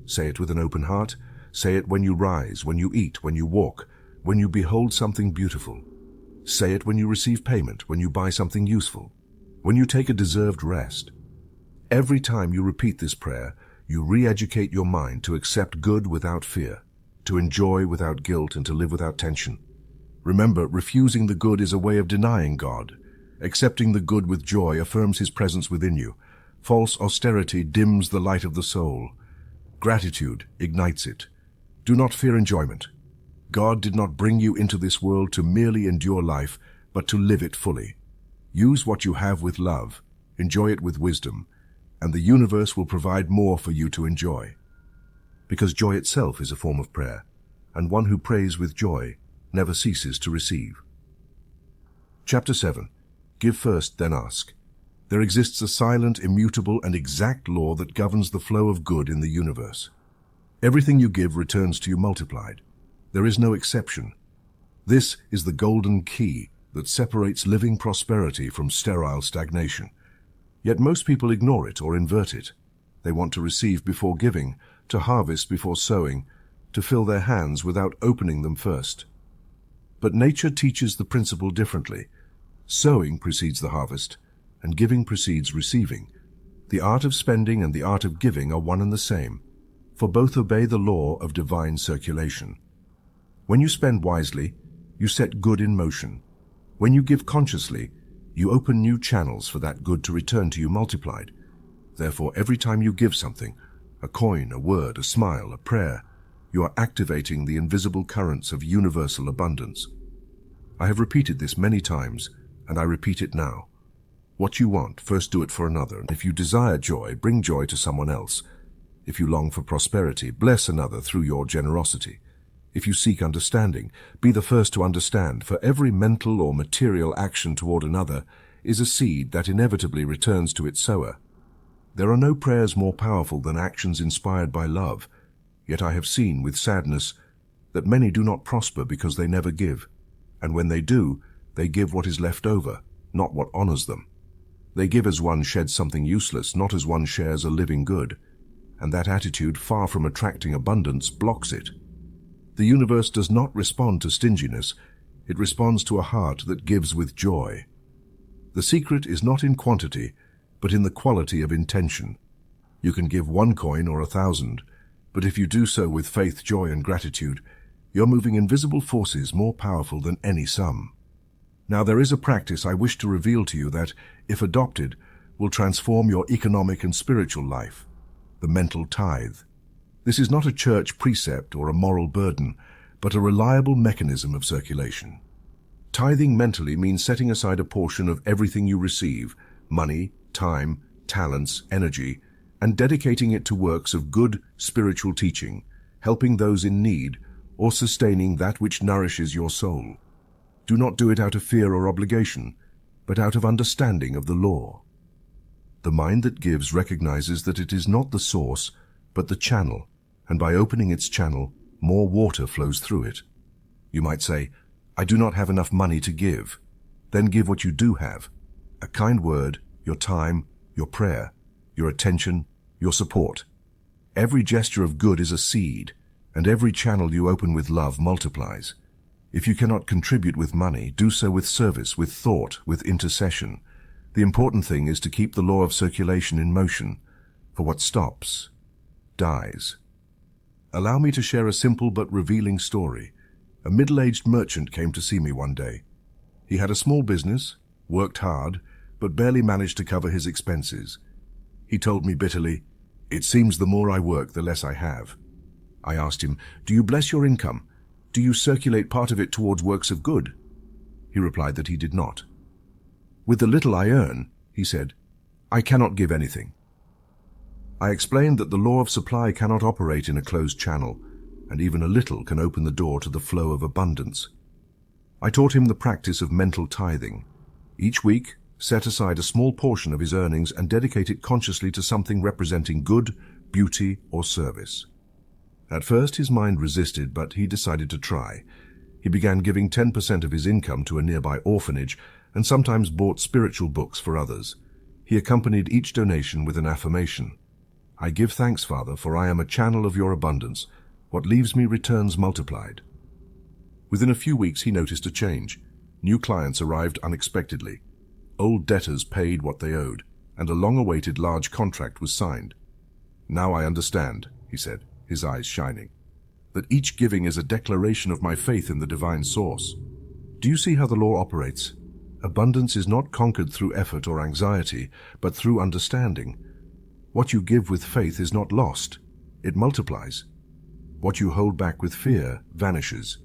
Say it with an open heart. Say it when you rise, when you eat, when you walk, when you behold something beautiful. Say it when you receive payment, when you buy something useful, when you take a deserved rest. Every time you repeat this prayer, you re-educate your mind to accept good without fear, to enjoy without guilt, and to live without tension. Remember, refusing the good is a way of denying God. Accepting the good with joy affirms His presence within you. False austerity dims the light of the soul. Gratitude ignites it. Do not fear enjoyment. God did not bring you into this world to merely endure life, but to live it fully. Use what you have with love, enjoy it with wisdom, and the universe will provide more for you to enjoy. Because joy itself is a form of prayer, and one who prays with joy never ceases to receive. Chapter 7. Give first, then ask. There exists a silent, immutable, and exact law that governs the flow of good in the universe. Everything you give returns to you multiplied. There is no exception. This is the golden key that separates living prosperity from sterile stagnation. Yet most people ignore it or invert it. They want to receive before giving, to harvest before sowing, to fill their hands without opening them first. But nature teaches the principle differently. Sowing precedes the harvest, and giving precedes receiving. The art of spending and the art of giving are one and the same, for both obey the law of divine circulation. When you spend wisely, you set good in motion. When you give consciously, you open new channels for that good to return to you multiplied. Therefore, every time you give something, a coin, a word, a smile, a prayer, you are activating the invisible currents of universal abundance. I have repeated this many times, and I repeat it now. What you want, first do it for another. If you desire joy, bring joy to someone else. If you long for prosperity, bless another through your generosity. If you seek understanding, be the first to understand, for every mental or material action toward another is a seed that inevitably returns to its sower. There are no prayers more powerful than actions inspired by love, yet I have seen with sadness that many do not prosper because they never give, and when they do, they give what is left over, not what honors them. They give as one sheds something useless, not as one shares a living good, and that attitude, far from attracting abundance, blocks it. The universe does not respond to stinginess, it responds to a heart that gives with joy. The secret is not in quantity, but in the quality of intention. You can give 1 coin or 1,000, but if you do so with faith, joy, and gratitude, you're moving invisible forces more powerful than any sum. Now there is a practice I wish to reveal to you that, if adopted, will transform your economic and spiritual life: the mental tithe. This is not a church precept or a moral burden, but a reliable mechanism of circulation. Tithing mentally means setting aside a portion of everything you receive, money, time, talents, energy, and dedicating it to works of good spiritual teaching, helping those in need, or sustaining that which nourishes your soul. Do not do it out of fear or obligation, but out of understanding of the law. The mind that gives recognizes that it is not the source, but the channel, and by opening its channel, more water flows through it. You might say, I do not have enough money to give. Then give what you do have: a kind word, your time, your prayer, your attention, your support. Every gesture of good is a seed, and every channel you open with love multiplies. If you cannot contribute with money, do so with service, with thought, with intercession. The important thing is to keep the law of circulation in motion, for what stops, dies. Allow me to share a simple but revealing story. A middle-aged merchant came to see me one day. He had a small business, worked hard, but barely managed to cover his expenses. He told me bitterly, "It seems the more I work, the less I have." I asked him, "Do you bless your income? Do you circulate part of it towards works of good?" He replied that he did not. "With the little I earn," he said, "I cannot give anything." I explained that the law of supply cannot operate in a closed channel, and even a little can open the door to the flow of abundance. I taught him the practice of mental tithing. Each week, set aside a small portion of his earnings and dedicate it consciously to something representing good, beauty, or service. At first his mind resisted, but he decided to try. He began giving 10% of his income to a nearby orphanage and sometimes bought spiritual books for others. He accompanied each donation with an affirmation. "I give thanks, Father, for I am a channel of your abundance. What leaves me returns multiplied." Within a few weeks he noticed a change. New clients arrived unexpectedly. Old debtors paid what they owed, and a long-awaited large contract was signed. "Now I understand," he said, his eyes shining, "that each giving is a declaration of my faith in the divine source. Do you see how the law operates? Abundance is not conquered through effort or anxiety, but through understanding. What you give with faith is not lost. It multiplies. What you hold back with fear vanishes.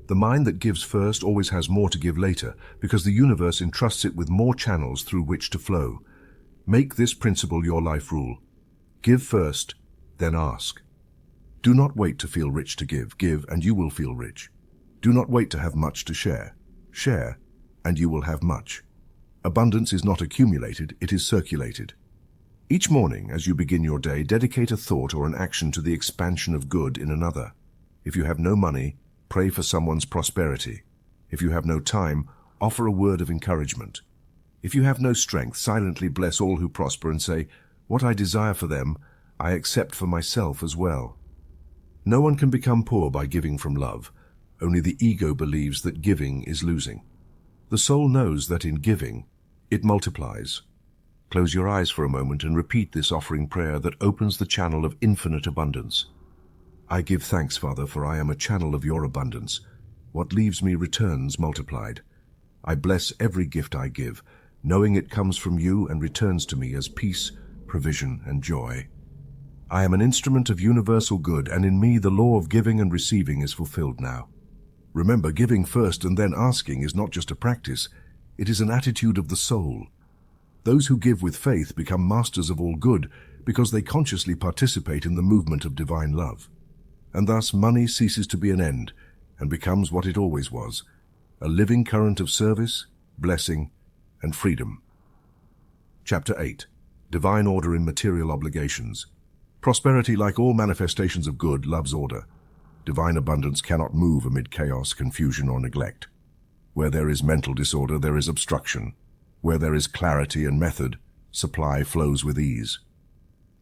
The mind that gives first always has more to give later, because the universe entrusts it with more channels through which to flow. Make this principle your life rule. Give first, then ask. Do not wait to feel rich to give. Give, and you will feel rich. Do not wait to have much to share. Share, and you will have much. Abundance is not accumulated, it is circulated. Each morning, as you begin your day, dedicate a thought or an action to the expansion of good in another. If you have no money, pray for someone's prosperity. If you have no time, offer a word of encouragement. If you have no strength, silently bless all who prosper and say, "What I desire for them, I accept for myself as well." No one can become poor by giving from love. Only the ego believes that giving is losing. The soul knows that in giving, it multiplies. Close your eyes for a moment and repeat this offering prayer that opens the channel of infinite abundance. I give thanks, Father, for I am a channel of your abundance. What leaves me returns multiplied. I bless every gift I give, knowing it comes from you and returns to me as peace, provision, and joy. I am an instrument of universal good, and in me the law of giving and receiving is fulfilled now. Remember, giving first and then asking is not just a practice, it is an attitude of the soul. Those who give with faith become masters of all good because they consciously participate in the movement of divine love. And thus money ceases to be an end and becomes what it always was, a living current of service, blessing, and freedom. Chapter 8. Divine Order in Material Obligations. Prosperity, like all manifestations of good, loves order. Divine abundance cannot move amid chaos, confusion, or neglect. Where there is mental disorder, there is obstruction. Where there is clarity and method, supply flows with ease.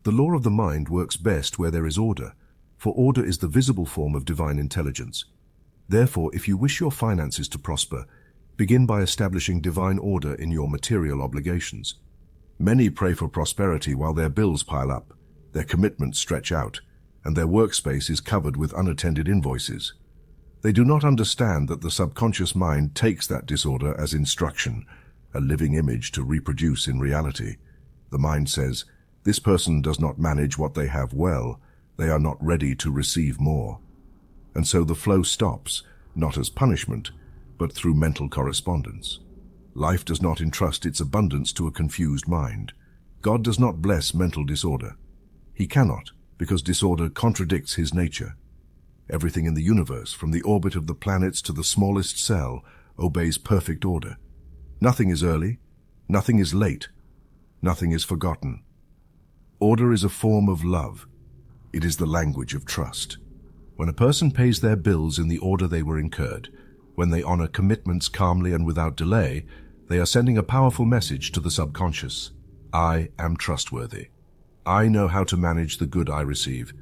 The law of the mind works best where there is order, for order is the visible form of divine intelligence. Therefore, if you wish your finances to prosper, begin by establishing divine order in your material obligations. Many pray for prosperity while their bills pile up, their commitments stretch out, and their workspace is covered with unattended invoices. They do not understand that the subconscious mind takes that disorder as instruction, a living image to reproduce in reality. The mind says, "This person does not manage what they have well, they are not ready to receive more." And so the flow stops, not as punishment, but through mental correspondence. Life does not entrust its abundance to a confused mind. God does not bless mental disorder. He cannot, because disorder contradicts his nature. Everything in the universe, from the orbit of the planets to the smallest cell, obeys perfect order. Nothing is early, nothing is late, nothing is forgotten. Order is a form of love. It is the language of trust. When a person pays their bills in the order they were incurred, when they honor commitments calmly and without delay, they are sending a powerful message to the subconscious. I am trustworthy. I know how to manage the good I receive,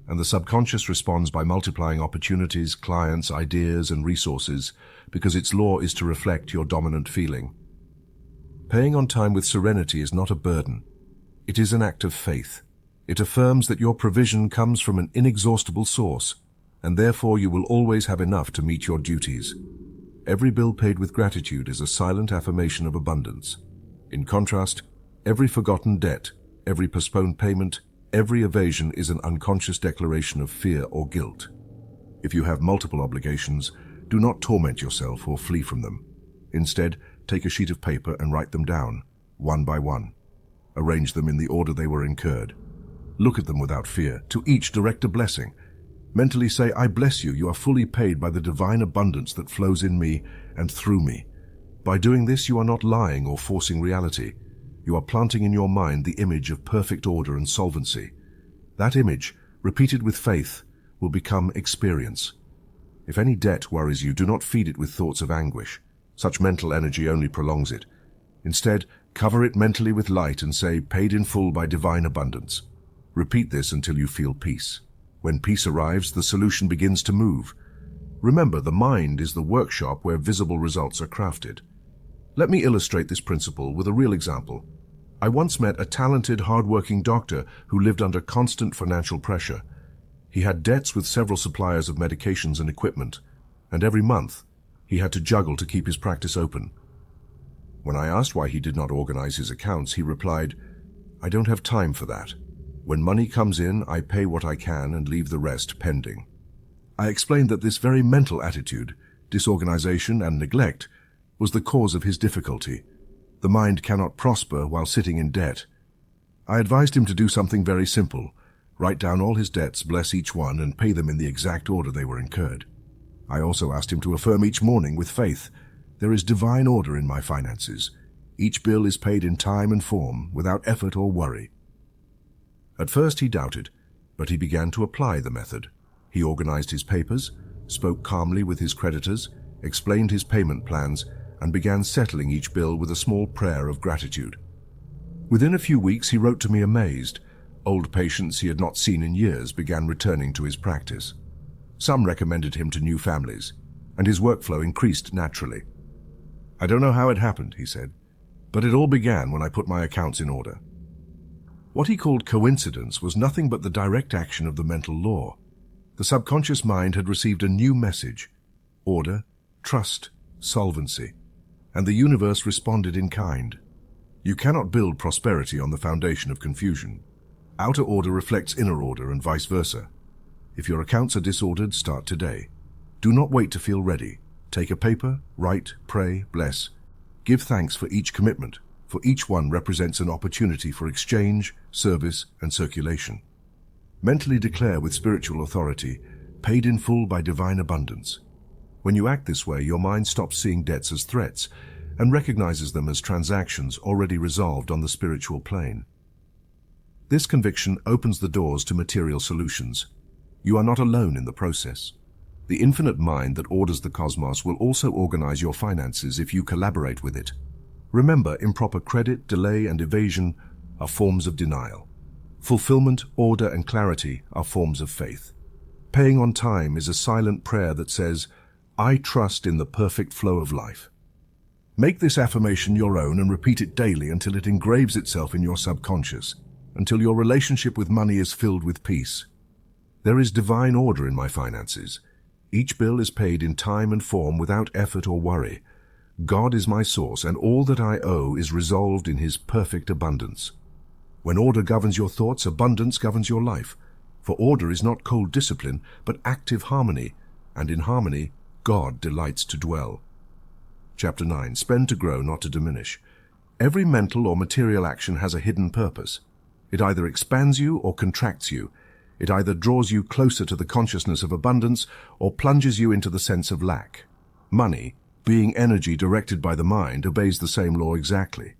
and the subconscious responds by multiplying opportunities, clients, ideas, and resources, because its law is to reflect your dominant feeling. Paying on time with serenity is not a burden. It is an act of faith. It affirms that your provision comes from an inexhaustible source, and therefore you will always have enough to meet your duties. Every bill paid with gratitude is a silent affirmation of abundance. In contrast, every forgotten debt, every postponed payment, every evasion is an unconscious declaration of fear or guilt. If you have multiple obligations, do not torment yourself or flee from them. Instead, take a sheet of paper and write them down, one by one. Arrange them in the order they were incurred. Look at them without fear. To each direct a blessing. Mentally say, I bless you. You are fully paid by the divine abundance that flows in me and through me. By doing this, you are not lying or forcing reality. You are planting in your mind the image of perfect order and solvency. That image, repeated with faith, will become experience. If any debt worries you, do not feed it with thoughts of anguish. Such mental energy only prolongs it. Instead, cover it mentally with light and say, "Paid in full by divine abundance." Repeat this until you feel peace. When peace arrives, the solution begins to move. Remember, the mind is the workshop where visible results are crafted. Let me illustrate this principle with a real example. I once met a talented, hard-working doctor who lived under constant financial pressure. He had debts with several suppliers of medications and equipment, and every month he had to juggle to keep his practice open. When I asked why he did not organize his accounts, he replied, "I don't have time for that. When money comes in, I pay what I can and leave the rest pending." I explained that this very mental attitude, disorganization and neglect, was the cause of his difficulty. The mind cannot prosper while sitting in debt. I advised him to do something very simple: write down all his debts, bless each one, and pay them in the exact order they were incurred. I also asked him to affirm each morning with faith, "There is divine order in my finances. Each bill is paid in time and form, without effort or worry." At first he doubted, but he began to apply the method. He organized his papers, spoke calmly with his creditors, explained his payment plans, and began settling each bill with a small prayer of gratitude. Within a few weeks, he wrote to me amazed. Old patients he had not seen in years began returning to his practice. Some recommended him to new families, and his workflow increased naturally. "I don't know how it happened," he said, "but it all began when I put my accounts in order." What he called coincidence was nothing but the direct action of the mental law. The subconscious mind had received a new message: order, trust, solvency, and the universe responded in kind. You cannot build prosperity on the foundation of confusion. Outer order reflects inner order and vice versa. If your accounts are disordered, start today. Do not wait to feel ready. Take a paper, write, pray, bless. Give thanks for each commitment, for each one represents an opportunity for exchange, service, and circulation. Mentally declare with spiritual authority, "Paid in full by divine abundance." When you act this way, your mind stops seeing debts as threats and recognizes them as transactions already resolved on the spiritual plane. This conviction opens the doors to material solutions. You are not alone in the process. The infinite mind that orders the cosmos will also organize your finances if you collaborate with it. Remember, improper credit, delay, and evasion are forms of denial. Fulfillment, order, and clarity are forms of faith. Paying on time is a silent prayer that says, "I trust in the perfect flow of life." Make this affirmation your own and repeat it daily until it engraves itself in your subconscious, until your relationship with money is filled with peace. There is divine order in my finances. Each bill is paid in time and form without effort or worry. God is my source, and all that I owe is resolved in His perfect abundance. When order governs your thoughts, abundance governs your life. For order is not cold discipline, but active harmony, and in harmony, God delights to dwell. Chapter 9. Spend to grow, not to diminish. Every mental or material action has a hidden purpose. It either expands you or contracts you. It either draws you closer to the consciousness of abundance or plunges you into the sense of lack. Money, being energy directed by the mind, obeys the same law exactly.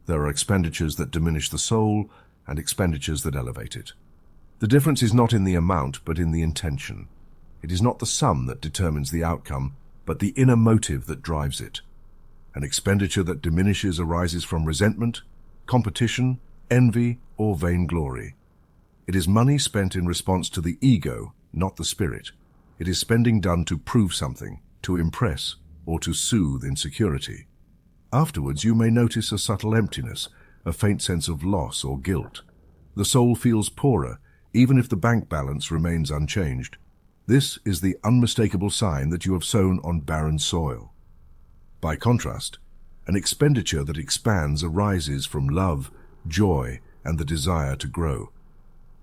There are expenditures that diminish the soul and expenditures that elevate it. The difference is not in the amount, but in the intention. It is not the sum that determines the outcome, but the inner motive that drives it. An expenditure that diminishes arises from resentment, competition, envy, or vainglory. It is money spent in response to the ego, not the spirit. It is spending done to prove something, to impress, or to soothe insecurity. Afterwards, you may notice a subtle emptiness, a faint sense of loss or guilt. The soul feels poorer, even if the bank balance remains unchanged. This is the unmistakable sign that you have sown on barren soil. By contrast, an expenditure that expands arises from love, joy, and the desire to grow.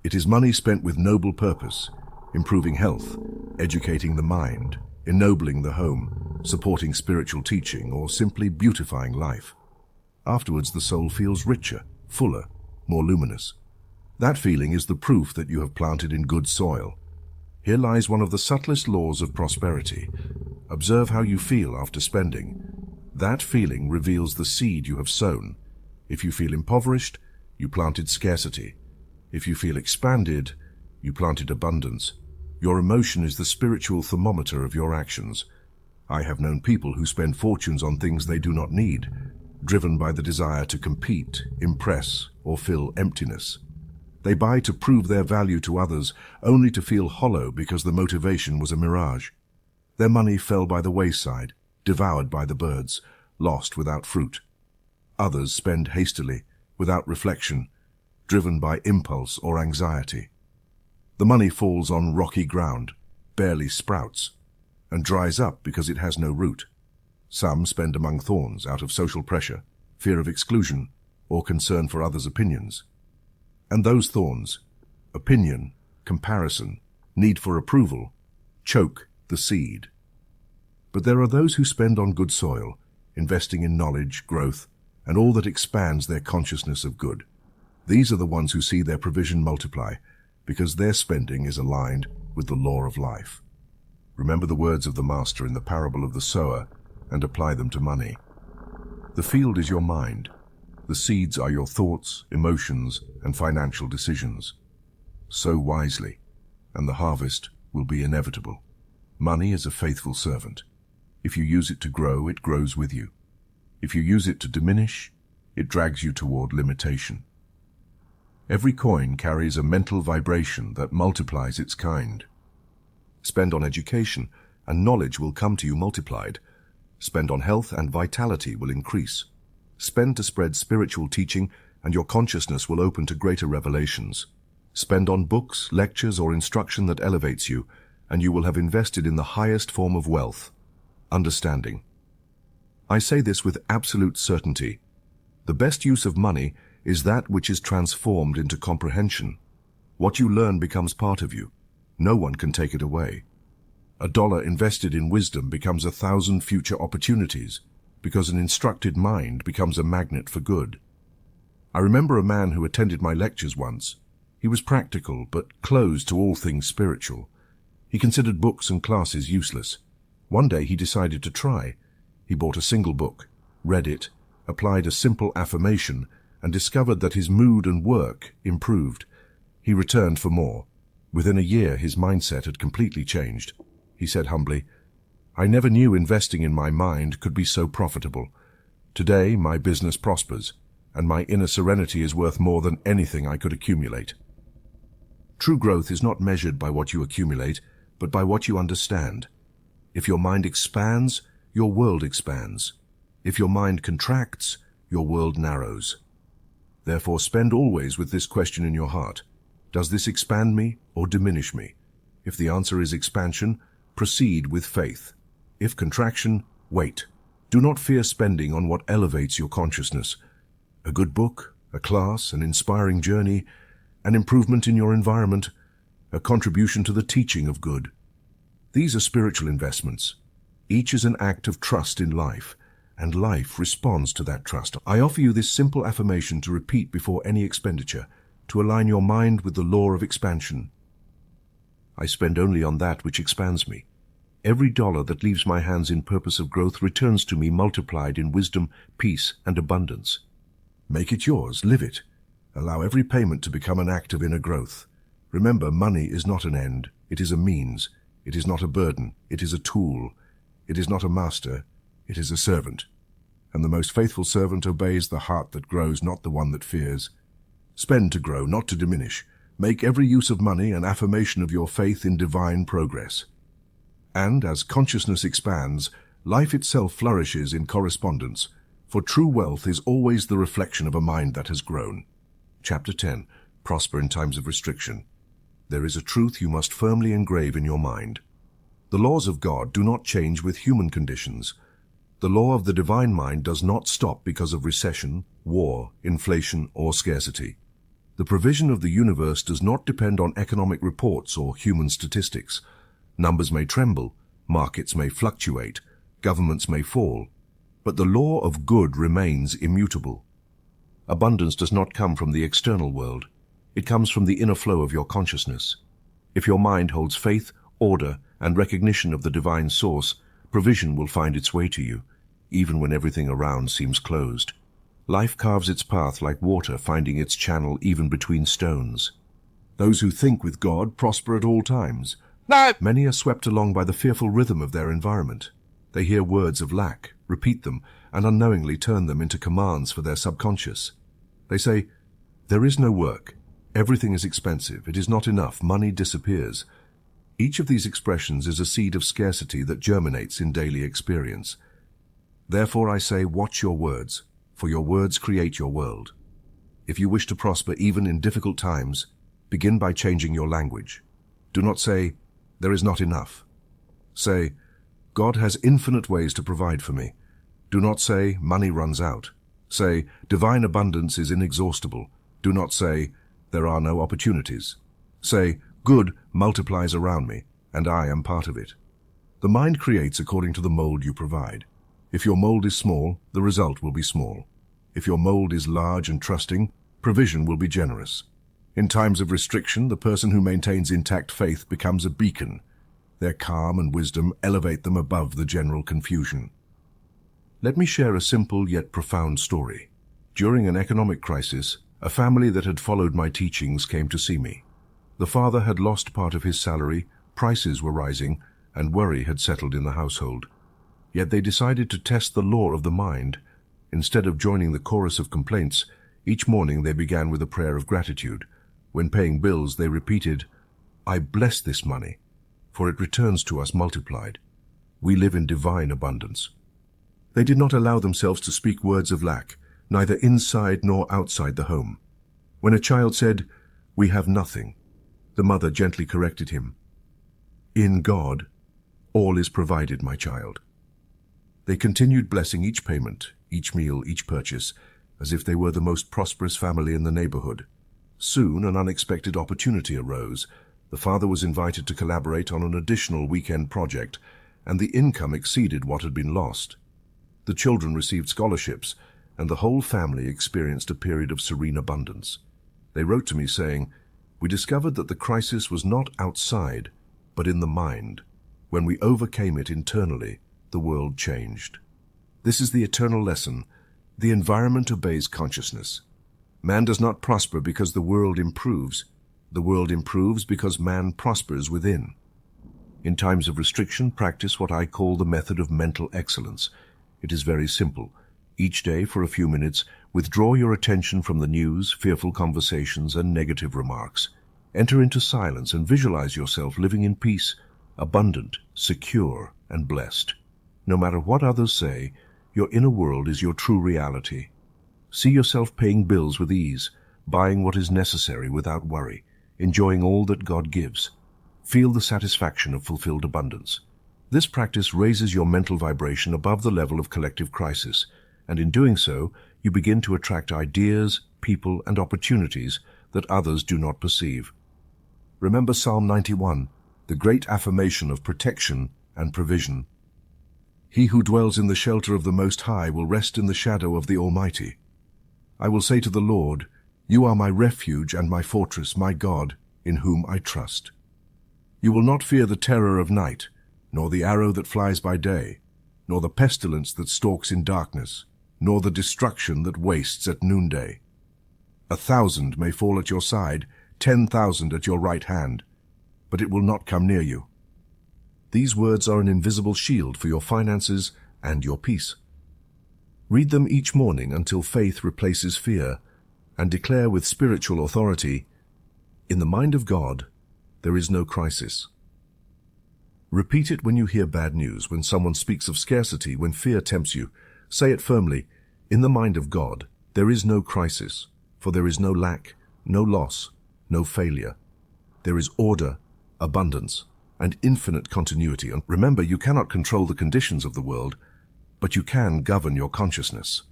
It is money spent with noble purpose, improving health, educating the mind, ennobling the home, supporting spiritual teaching, or simply beautifying life. Afterwards, the soul feels richer, fuller, more luminous. That feeling is the proof that you have planted in good soil. Here lies one of the subtlest laws of prosperity. Observe how you feel after spending. That feeling reveals the seed you have sown. If you feel impoverished, you planted scarcity. If you feel expanded, you planted abundance. Your emotion is the spiritual thermometer of your actions. I have known people who spend fortunes on things they do not need, driven by the desire to compete, impress, or fill emptiness. They buy to prove their value to others, only to feel hollow because the motivation was a mirage. Their money fell by the wayside, devoured by the birds, lost without fruit. Others spend hastily, without reflection, driven by impulse or anxiety. The money falls on rocky ground, barely sprouts, and dries up because it has no root. Some spend among thorns out of social pressure, fear of exclusion, or concern for others' opinions. And those thorns, opinion, comparison, need for approval, choke the seed. But there are those who spend on good soil, investing in knowledge, growth, and all that expands their consciousness of good. These are the ones who see their provision multiply, because their spending is aligned with the law of life. Remember the words of the Master in the parable of the sower and apply them to money. The field is your mind. The seeds are your thoughts, emotions, and financial decisions. Sow wisely, and the harvest will be inevitable. Money is a faithful servant. If you use it to grow, it grows with you. If you use it to diminish, it drags you toward limitation. Every coin carries a mental vibration that multiplies its kind. Spend on education, and knowledge will come to you multiplied. Spend on health, and vitality will increase. Spend to spread spiritual teaching, and your consciousness will open to greater revelations. Spend on books, lectures, or instruction that elevates you, and you will have invested in the highest form of wealth, understanding. I say this with absolute certainty. The best use of money is that which is transformed into comprehension. What you learn becomes part of you. No one can take it away. $1 invested in wisdom becomes 1,000 future opportunities, because an instructed mind becomes a magnet for good. I remember a man who attended my lectures once. He was practical, but closed to all things spiritual. He considered books and classes useless. One day he decided to try. He bought a single book, read it, applied a simple affirmation, and discovered that his mood and work improved. He returned for more. Within a year, his mindset had completely changed. He said humbly, "I never knew investing in my mind could be so profitable. Today, my business prospers, and my inner serenity is worth more than anything I could accumulate." True growth is not measured by what you accumulate, but by what you understand. If your mind expands, your world expands. If your mind contracts, your world narrows. Therefore, spend always with this question in your heart. Does this expand me or diminish me? If the answer is expansion, proceed with faith. If contraction, wait. Do not fear spending on what elevates your consciousness. A good book, a class, an inspiring journey, an improvement in your environment, a contribution to the teaching of good. These are spiritual investments. Each is an act of trust in life, and life responds to that trust. I offer you this simple affirmation to repeat before any expenditure, to align your mind with the law of expansion. I spend only on that which expands me. Every dollar that leaves my hands in purpose of growth returns to me multiplied in wisdom, peace, and abundance. Make it yours, live it. Allow every payment to become an act of inner growth. Remember, money is not an end, it is a means. It is not a burden, it is a tool. It is not a master, it is a servant. And the most faithful servant obeys the heart that grows, not the one that fears. Spend to grow, not to diminish. Make every use of money an affirmation of your faith in divine progress. And as consciousness expands, life itself flourishes in correspondence, for true wealth is always the reflection of a mind that has grown. Chapter 10. Prosper in times of restriction. There is a truth you must firmly engrave in your mind. The laws of God do not change with human conditions. The law of the divine mind does not stop because of recession, war, inflation, or scarcity. The provision of the universe does not depend on economic reports or human statistics. Numbers may tremble, markets may fluctuate, governments may fall, but the law of good remains immutable. Abundance does not come from the external world. It comes from the inner flow of your consciousness. If your mind holds faith, order, and recognition of the divine source, provision will find its way to you. even when everything around seems closed. Life carves its path like water, finding its channel even between stones. Those who think with God prosper at all times. No! Many are swept along by the fearful rhythm of their environment. They hear words of lack, repeat them, and unknowingly turn them into commands for their subconscious. They say, "There is no work. Everything is expensive. It is not enough. Money disappears." Each of these expressions is a seed of scarcity that germinates in daily experience. Therefore I say, watch your words, for your words create your world. If you wish to prosper even in difficult times, begin by changing your language. Do not say, "There is not enough." Say, "God has infinite ways to provide for me." Do not say, "Money runs out." Say, "Divine abundance is inexhaustible." Do not say, "There are no opportunities." Say, "Good multiplies around me, and I am part of it." The mind creates according to the mold you provide. If your mold is small, the result will be small. If your mold is large and trusting, provision will be generous. In times of restriction, the person who maintains intact faith becomes a beacon. Their calm and wisdom elevate them above the general confusion. Let me share a simple yet profound story. During an economic crisis, a family that had followed my teachings came to see me. The father had lost part of his salary, prices were rising, and worry had settled in the household. Yet they decided to test the law of the mind. Instead of joining the chorus of complaints, each morning they began with a prayer of gratitude. When paying bills, they repeated, "I bless this money, for it returns to us multiplied. We live in divine abundance." They did not allow themselves to speak words of lack, neither inside nor outside the home. When a child said, "We have nothing," the mother gently corrected him, "In God, all is provided, my child." They continued blessing each payment, each meal, each purchase, as if they were the most prosperous family in the neighborhood. Soon an unexpected opportunity arose. The father was invited to collaborate on an additional weekend project, and the income exceeded what had been lost. The children received scholarships, and the whole family experienced a period of serene abundance. They wrote to me saying, "We discovered that the crisis was not outside, but in the mind. When we overcame it internally, the world changed." This is the eternal lesson. The environment obeys consciousness. Man does not prosper because the world improves. The world improves because man prospers within. In times of restriction, practice what I call the method of mental excellence. It is very simple. Each day, for a few minutes, withdraw your attention from the news, fearful conversations, and negative remarks. Enter into silence and visualize yourself living in peace, abundant, secure, and blessed. No matter what others say, your inner world is your true reality. See yourself paying bills with ease, buying what is necessary without worry, enjoying all that God gives. Feel the satisfaction of fulfilled abundance. This practice raises your mental vibration above the level of collective crisis, and in doing so, you begin to attract ideas, people, and opportunities that others do not perceive. Remember Psalm 91, the great affirmation of protection and provision. He who dwells in the shelter of the Most High will rest in the shadow of the Almighty. I will say to the Lord, "You are my refuge and my fortress, my God, in whom I trust." You will not fear the terror of night, nor the arrow that flies by day, nor the pestilence that stalks in darkness, nor the destruction that wastes at noonday. 1,000 may fall at your side, 10,000 at your right hand, but it will not come near you. These words are an invisible shield for your finances and your peace. Read them each morning until faith replaces fear, and declare with spiritual authority, "In the mind of God, there is no crisis." Repeat it when you hear bad news, when someone speaks of scarcity, when fear tempts you. Say it firmly, "In the mind of God, there is no crisis, for there is no lack, no loss, no failure. There is order, abundance, and infinite continuity." And remember, you cannot control the conditions of the world, but you can govern your consciousness.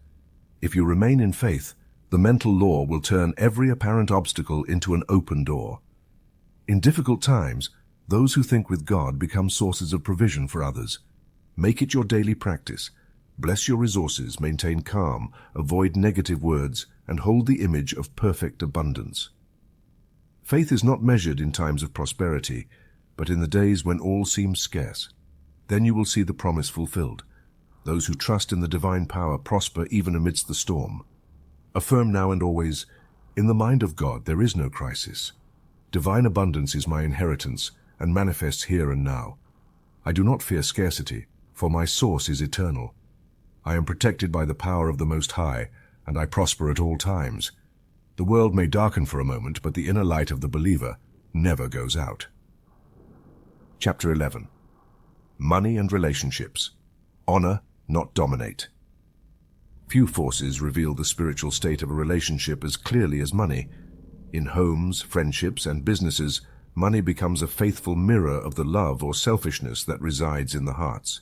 If you remain in faith, the mental law will turn every apparent obstacle into an open door. In difficult times, those who think with God become sources of provision for others. Make it your daily practice. Bless your resources, maintain calm, avoid negative words, and hold the image of perfect abundance. Faith is not measured in times of prosperity, but in the days when all seems scarce. Then you will see the promise fulfilled. Those who trust in the divine power prosper even amidst the storm. Affirm now and always, in the mind of God there is no crisis. Divine abundance is my inheritance and manifests here and now. I do not fear scarcity, for my source is eternal. I am protected by the power of the Most High, and I prosper at all times. The world may darken for a moment, but the inner light of the believer never goes out. Chapter 11. Money and Relationships. Honor, not dominate. Few forces reveal the spiritual state of a relationship as clearly as money. In homes, friendships, and businesses, money becomes a faithful mirror of the love or selfishness that resides in the hearts.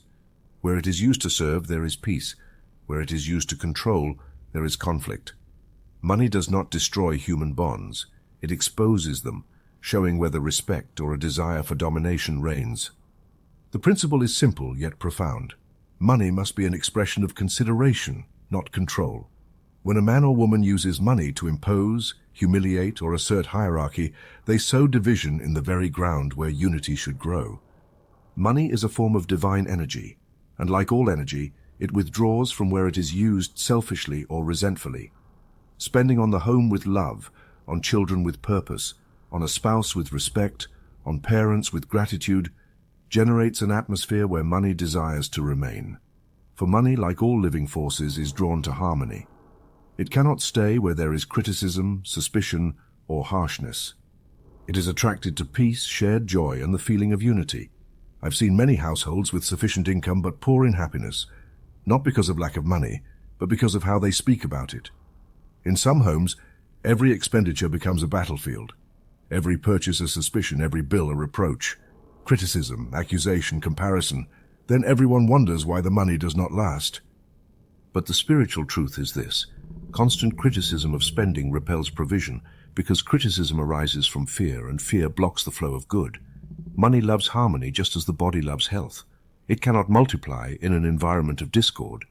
Where it is used to serve, there is peace. Where it is used to control, there is conflict. Money does not destroy human bonds. It exposes them, showing whether respect or a desire for domination reigns. The principle is simple yet profound. Money must be an expression of consideration, not control. When a man or woman uses money to impose, humiliate, or assert hierarchy, they sow division in the very ground where unity should grow. Money is a form of divine energy, and like all energy, it withdraws from where it is used selfishly or resentfully. Spending on the home with love, on children with purpose, on a spouse with respect, on parents with gratitude, generates an atmosphere where money desires to remain. For money, like all living forces, is drawn to harmony. It cannot stay where there is criticism, suspicion, or harshness. It is attracted to peace, shared joy, and the feeling of unity. I've seen many households with sufficient income but poor in happiness, not because of lack of money, but because of how they speak about it. In some homes, every expenditure becomes a battlefield. Every purchase a suspicion, every bill a reproach. Criticism, accusation, comparison. Then everyone wonders why the money does not last. But the spiritual truth is this. Constant criticism of spending repels provision, because criticism arises from fear, and fear blocks the flow of good. Money loves harmony just as the body loves health. It cannot multiply in an environment of discord.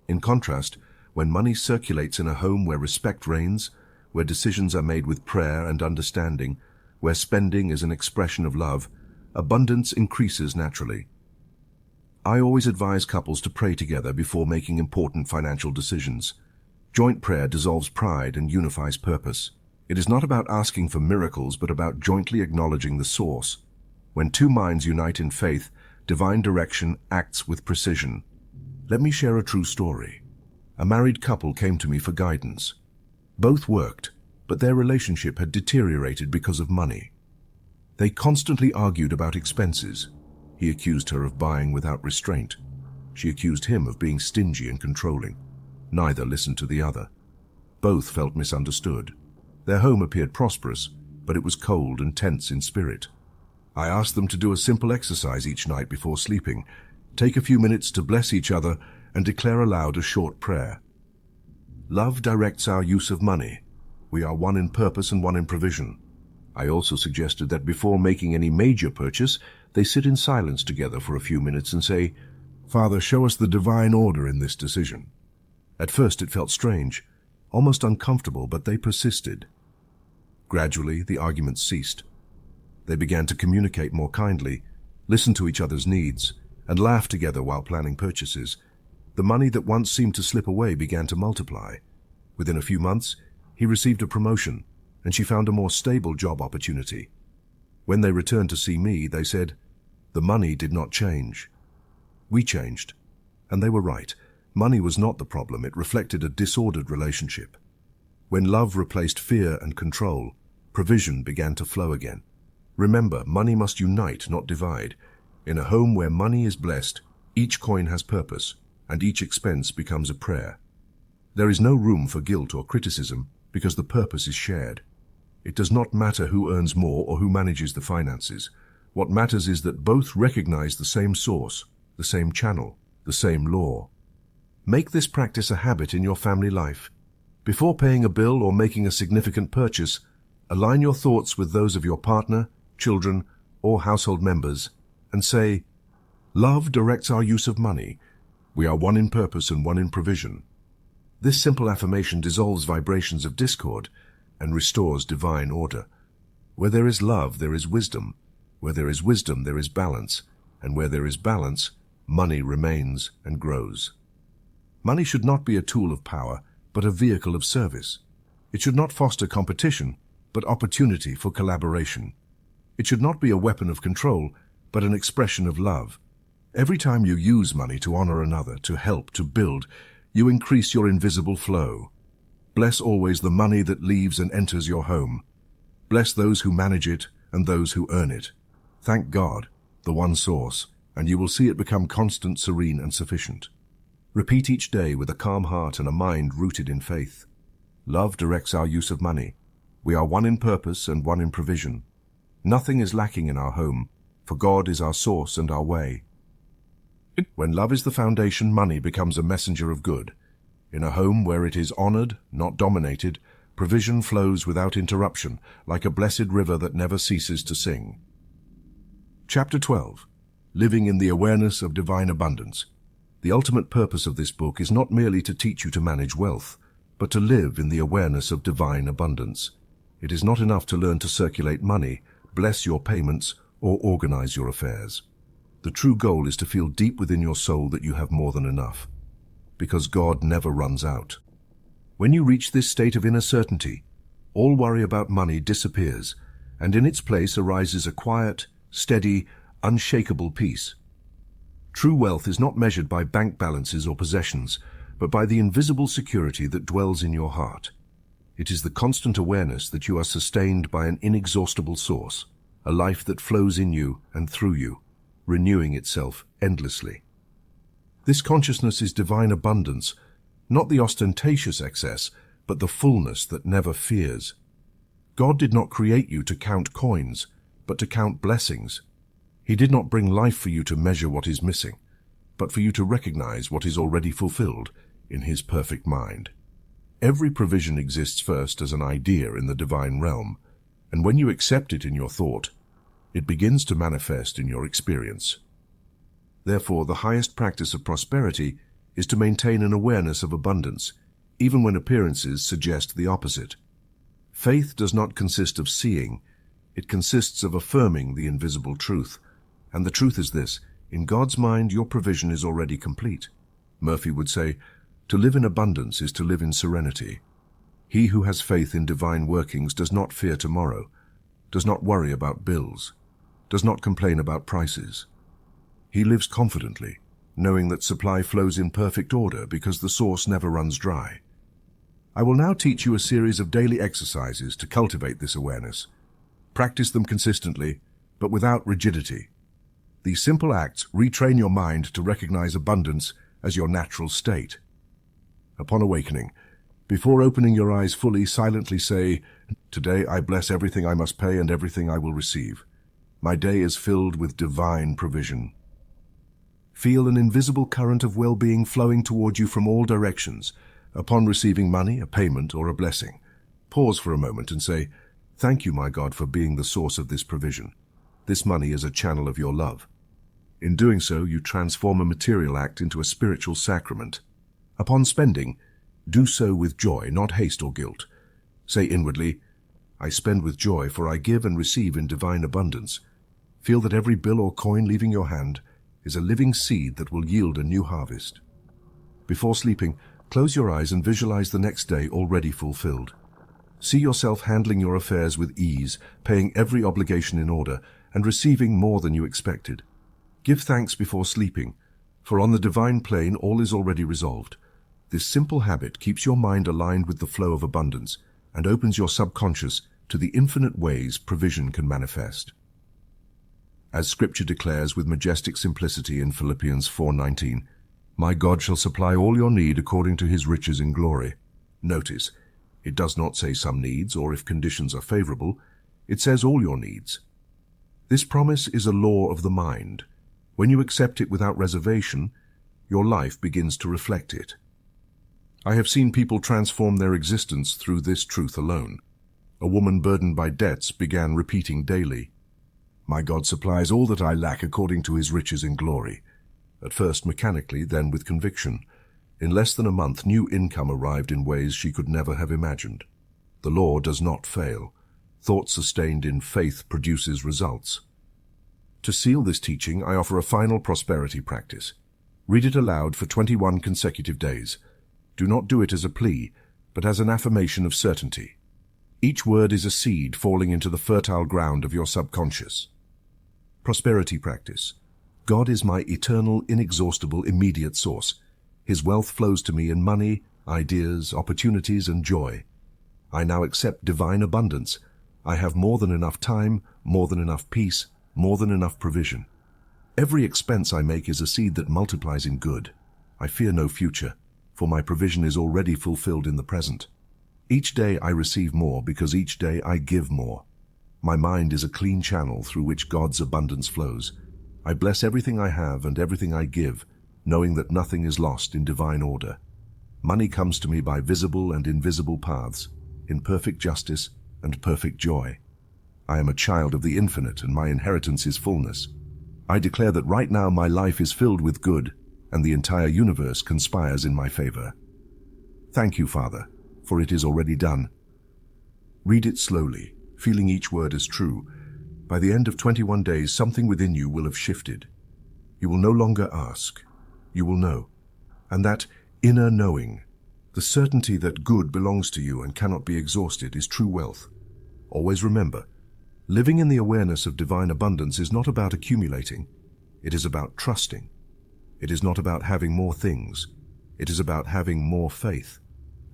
In contrast, when money circulates in a home where respect reigns, where decisions are made with prayer and understanding, where spending is an expression of love, abundance increases naturally. I always advise couples to pray together before making important financial decisions. Joint prayer dissolves pride and unifies purpose. It is not about asking for miracles, but about jointly acknowledging the source. When two minds unite in faith, divine direction acts with precision. Let me share a true story. A married couple came to me for guidance. Both worked, but their relationship had deteriorated because of money. They constantly argued about expenses. He accused her of buying without restraint. She accused him of being stingy and controlling. Neither listened to the other. Both felt misunderstood. Their home appeared prosperous, but it was cold and tense in spirit. I asked them to do a simple exercise each night before sleeping. Take a few minutes to bless each other and declare aloud a short prayer. Love directs our use of money. We are one in purpose and one in provision. I also suggested that before making any major purchase, they sit in silence together for a few minutes and say, "Father, show us the divine order in this decision." At first it felt strange, almost uncomfortable, but they persisted. Gradually, the arguments ceased. They began to communicate more kindly, listen to each other's needs, and laugh together while planning purchases. The money that once seemed to slip away began to multiply. Within a few months, he received a promotion, and she found a more stable job opportunity. When they returned to see me, they said, "The money did not change. We changed." And they were right. Money was not the problem. It reflected a disordered relationship. When love replaced fear and control, provision began to flow again. Remember, money must unite, not divide. In a home where money is blessed, each coin has purpose, and each expense becomes a prayer. There is no room for guilt or criticism, because the purpose is shared. It does not matter who earns more or who manages the finances. What matters is that both recognize the same source, the same channel, the same law. Make this practice a habit in your family life. Before paying a bill or making a significant purchase, align your thoughts with those of your partner, children, or household members, and say, "Love directs our use of money. We are one in purpose and one in provision." This simple affirmation dissolves vibrations of discord and restores divine order. Where there is love, there is wisdom. Where there is wisdom, there is balance. And where there is balance, money remains and grows. Money should not be a tool of power, but a vehicle of service. It should not foster competition, but opportunity for collaboration. It should not be a weapon of control, but an expression of love. Every time you use money to honor another, to help, to build, you increase your invisible flow. Bless always the money that leaves and enters your home. Bless those who manage it and those who earn it. Thank God, the one source, and you will see it become constant, serene, and sufficient. Repeat each day with a calm heart and a mind rooted in faith. Love directs our use of money. We are one in purpose and one in provision. Nothing is lacking in our home, for God is our source and our way. When love is the foundation, money becomes a messenger of good. In a home where it is honored, not dominated, provision flows without interruption, like a blessed river that never ceases to sing. Chapter 12. Living in the Awareness of Divine Abundance. The ultimate purpose of this book is not merely to teach you to manage wealth, but to live in the awareness of divine abundance. It is not enough to learn to circulate money, bless your payments, or organize your affairs. The true goal is to feel deep within your soul that you have more than enough, because God never runs out. When you reach this state of inner certainty, all worry about money disappears, and in its place arises a quiet, steady, unshakable peace. True wealth is not measured by bank balances or possessions, but by the invisible security that dwells in your heart. It is the constant awareness that you are sustained by an inexhaustible source, a life that flows in you and through you, renewing itself endlessly. This consciousness is divine abundance, not the ostentatious excess, but the fullness that never fears. God did not create you to count coins, but to count blessings. He did not bring life for you to measure what is missing, but for you to recognize what is already fulfilled in His perfect mind. Every provision exists first as an idea in the divine realm, and when you accept it in your thought, it begins to manifest in your experience. Therefore, the highest practice of prosperity is to maintain an awareness of abundance, even when appearances suggest the opposite. Faith does not consist of seeing, it consists of affirming the invisible truth. And the truth is this: in God's mind, your provision is already complete. Murphy would say, to live in abundance is to live in serenity. He who has faith in divine workings does not fear tomorrow, does not worry about bills, does not complain about prices. He lives confidently, knowing that supply flows in perfect order because the source never runs dry. I will now teach you a series of daily exercises to cultivate this awareness. Practice them consistently, but without rigidity. These simple acts retrain your mind to recognize abundance as your natural state. Upon awakening, before opening your eyes fully, silently say, "Today I bless everything I must pay and everything I will receive. My day is filled with divine provision." Feel an invisible current of well-being flowing toward you from all directions. Upon receiving money, a payment, or a blessing, pause for a moment and say, "Thank you, my God, for being the source of this provision. This money is a channel of your love." In doing so, you transform a material act into a spiritual sacrament. Upon spending, do so with joy, not haste or guilt. Say inwardly, "I spend with joy, for I give and receive in divine abundance." Feel that every bill or coin leaving your hand is a living seed that will yield a new harvest. Before sleeping, close your eyes and visualize the next day already fulfilled. See yourself handling your affairs with ease, paying every obligation in order, and receiving more than you expected. Give thanks before sleeping, for on the divine plane all is already resolved. This simple habit keeps your mind aligned with the flow of abundance and opens your subconscious to the infinite ways provision can manifest. As Scripture declares with majestic simplicity in Philippians 4:19, "My God shall supply all your need according to His riches in glory." Notice, it does not say some needs or if conditions are favorable. It says all your needs. This promise is a law of the mind. When you accept it without reservation, your life begins to reflect it. I have seen people transform their existence through this truth alone. A woman burdened by debts began repeating daily, "My God supplies all that I lack according to His riches in glory." At first mechanically, then with conviction. In less than a month, new income arrived in ways she could never have imagined. The law does not fail. Thought sustained in faith produces results. To seal this teaching, I offer a final prosperity practice. Read it aloud for 21 consecutive days. Do not do it as a plea, but as an affirmation of certainty. Each word is a seed falling into the fertile ground of your subconscious. Prosperity practice. God is my eternal, inexhaustible, immediate source. His wealth flows to me in money, ideas, opportunities, and joy. I now accept divine abundance. I have more than enough time, more than enough peace, more than enough provision. Every expense I make is a seed that multiplies in good. I fear no future, for my provision is already fulfilled in the present. Each day I receive more because each day I give more. My mind is a clean channel through which God's abundance flows. I bless everything I have and everything I give, knowing that nothing is lost in divine order. Money comes to me by visible and invisible paths, in perfect justice and perfect joy. I am a child of the infinite, and my inheritance is fullness. I declare that right now my life is filled with good, and the entire universe conspires in my favor. Thank you, Father, for it is already done. Read it slowly, feeling each word as true. By the end of 21 days, something within you will have shifted. You will no longer ask. You will know. And that inner knowing, the certainty that good belongs to you and cannot be exhausted, is true wealth. Always remember, living in the awareness of divine abundance is not about accumulating. It is about trusting. It is not about having more things. It is about having more faith.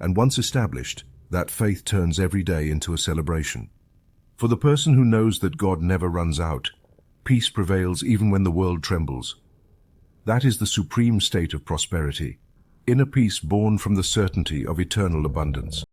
And once established, that faith turns every day into a celebration. For the person who knows that God never runs out, peace prevails even when the world trembles. That is the supreme state of prosperity, inner peace born from the certainty of eternal abundance.